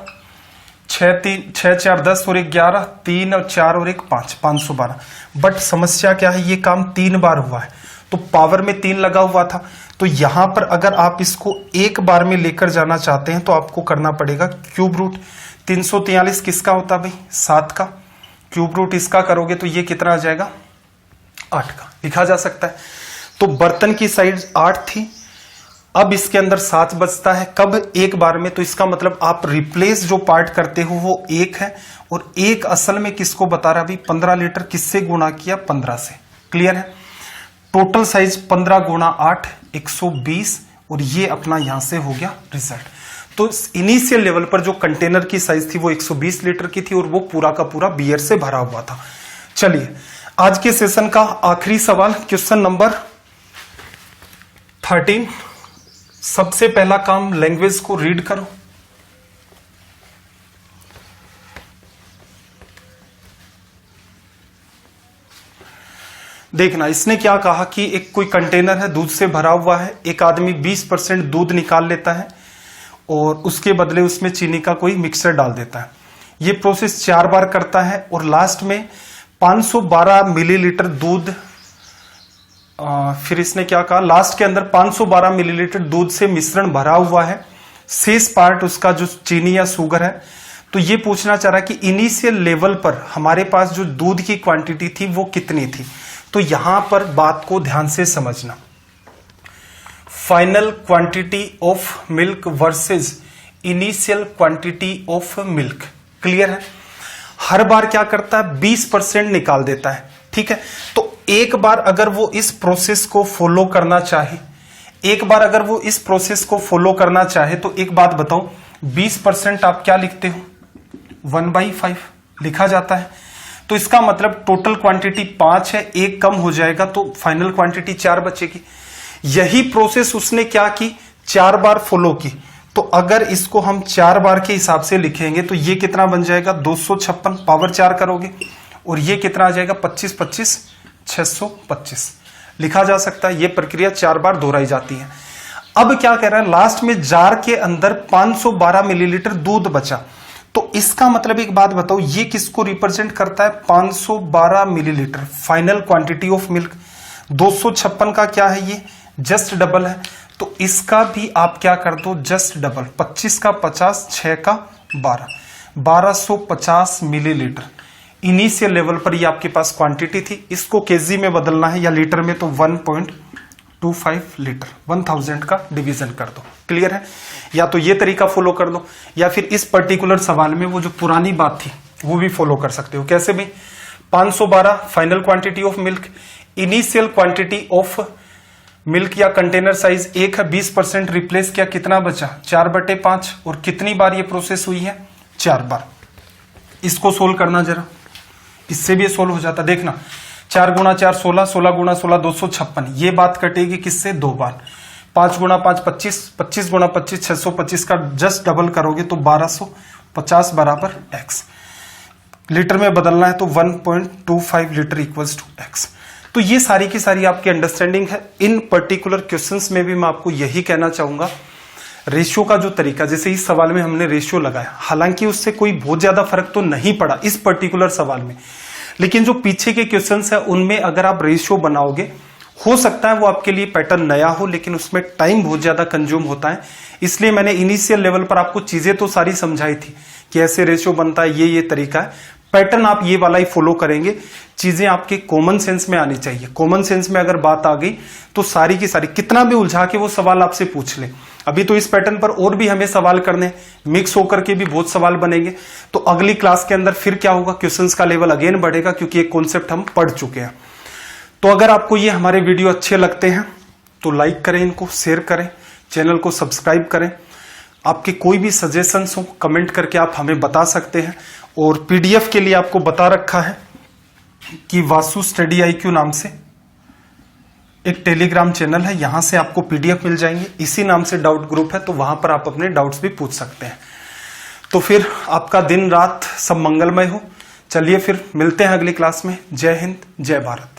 6 4 10 और 1 11, 3 और 4 और 1 5, 512। बट समस्या क्या है, ये काम 3 बार हुआ है तो पावर में 3 लगा हुआ था। तो यहां पर अगर आप इसको एक बार में लेकर जाना चाहते हैं तो आपको करना पड़ेगा क्यूब रूट। 343 किसका होता भाई, 7 का। क्यूब रूट इसका करोगे तो ये कितना आ जाएगा, 8 का। लिखा जा सकता है। तो बर्तन की साइज 8 थी, अब इसके अंदर 7 बचता है, कब, एक बार में। तो इसका मतलब आप रिप्लेस जो पार्ट करते हो वो 1 है, और 1 असल में किसको बता रहा है, 15 लीटर किससे गुणा किया, 15 से। क्लियर है। टोटल साइज 15 गुणा 8 120, और ये अपना यहां से हो गया रिजल्ट। तो इनिशियल लेवल पर जो कंटेनर की साइज थी वो 120 लीटर की थी, और वो पूरा का पूरा बियर से भरा हुआ था। चलिए आज के सेशन का आखिरी सवाल, क्वेश्चन नंबर 13। सबसे पहला काम, लैंग्वेज को रीड करो। देखना, इसने क्या कहा कि एक कोई कंटेनर है, दूध से भरा हुआ है, एक आदमी 20% दूध निकाल लेता है और उसके बदले उसमें चीनी का कोई मिक्सचर डाल देता है। ये प्रोसेस 4 बार करता है और लास्ट में 512 मिलीलीटर दूध, फिर इसने क्या कहा, लास्ट के अंदर 512 मिलीलीटर दूध से मिश्रण भरा हुआ है, शेष पार्ट उसका जो चीनी या शुगर है। तो ये पूछना चाह रहा है कि इनिशियल लेवल पर हमारे पास जो दूध की क्वांटिटी थी वो कितनी थी। तो यहां पर बात को ध्यान से समझना, final quantity of milk versus initial quantity of milk. Clear है? हर बार क्या करता है, 20% निकाल देता है। ठीक है, तो एक बार अगर वो इस प्रोसेस को फॉलो करना चाहे, तो एक बात बताओ, 20% आप क्या लिखते हो, 1/5 लिखा जाता है। तो इसका मतलब टोटल क्वांटिटी 5 है, एक कम हो जाएगा तो फाइनल क्वांटिटी 4 बचेगी। यही प्रोसेस उसने क्या की, 4 बार फॉलो की। तो अगर इसको हम 4 बार के हिसाब से लिखेंगे तो ये कितना बन जाएगा, 256 पावर 4 करोगे और ये कितना आ जाएगा, 25 25 625 लिखा जा सकता है। ये प्रक्रिया 4 बार दोहराई जाती है। अब क्या कह रहा है, लास्ट में जार के अंदर 512 मिलीलीटर दूध बचा। तो इसका मतलब एक बात बताओ, ये किसको रिप्रेजेंट करता है, 512 millilitre final quantity of milk. 256 का क्या है, ये जस्ट डबल है। तो इसका भी आप क्या कर दो, जस्ट डबल, 25 का 50, 6 का 12, 1250 मिलीलीटर इनिशियल लेवल पर ये आपके पास क्वांटिटी थी। इसको केजी में बदलना है या लीटर में, तो 1.25 लीटर, 1000 का डिवीजन कर दो। क्लियर है? या तो ये तरीका फॉलो कर दो या फिर इस पर्टिकुलर सवाल में वो जो पुरानी बात थी वो भी फॉलो कर सकते हो। कैसे भी, 512 final quantity of milk, initial quantity of milk या कंटेनर साइज 1 है, 20% रिप्लेस किया, कितना बचा, 4/5। और कितनी बार ये प्रोसेस हुई है, 4 बार। इसको सोल्व करना जरा, इससे भी ये सोल्व हो जाता। देखना, 4 गुणा 4 16, 16 गुणा 16 256। ये बात कटेगी किससे, 2 बार। 5 गुणा 5 25, 25 गुणा 25 625 का जस्ट डबल करोगे तो 1250 बराबर x। लीटर में बदलना है तो 1.25 लीटर इक्वल्स टू x। तो ये सारी की सारी आपकी अंडरस्टैंडिंग है। इन पर्टिकुलर क्वेश्चंस में भी मैं आपको यही कहना चाहूंगा, रेशियो का जो तरीका, जैसे इस सवाल में हमने रेशियो लगाया, हालांकि उससे कोई बहुत ज्यादा फर्क तो नहीं पड़ा इस पर्टिकुलर सवाल में, लेकिन जो पीछे के क्वेश्चंस है उनमें अगर आप रेशियो बनाओगे, हो सकता है वो आपके लिए पैटर्न नया हो, लेकिन उसमें टाइम बहुत ज्यादा कंज्यूम होता है। इसलिए मैंने इनिशियल लेवल पर आपको चीजें तो सारी समझाई थी कि ऐसे रेशियो बनता है, ये तरीका है। पैटर्न आप ये वाला ही फॉलो करेंगे, चीजें आपके कॉमन सेंस में आनी चाहिए। कॉमन सेंस में अगर बात आ गई तो सारी की सारी, कितना भी उलझा के वो सवाल आपसे पूछ ले। अभी तो इस पैटर्न पर और भी हमें सवाल करने, मिक्स होकर के भी बहुत सवाल बनेंगे। तो अगली क्लास के अंदर फिर क्या होगा, क्वेश्चंस का लेवल अगेन बढ़ेगा, क्योंकि एक कॉन्सेप्ट हम पढ़ चुके हैं। तो अगर आपको ये हमारे वीडियो अच्छे लगते हैं तो लाइक करें, इनको शेयर करें, चैनल को सब्सक्राइब करें। आपके कोई भी सजेशंस हो कमेंट करके आप हमें बता सकते हैं। और पीडीएफ के लिए आपको बता रखा है कि वासु स्टडी IQ नाम से एक टेलीग्राम चैनल है, यहां से आपको पीडीएफ मिल जाएंगे। इसी नाम से डाउट ग्रुप है, तो वहां पर आप अपने डाउट्स भी पूछ सकते हैं। तो फिर आपका दिन रात सब मंगलमय हो। चलिए फिर मिलते हैं अगली क्लास में। जय हिंद, जय भारत।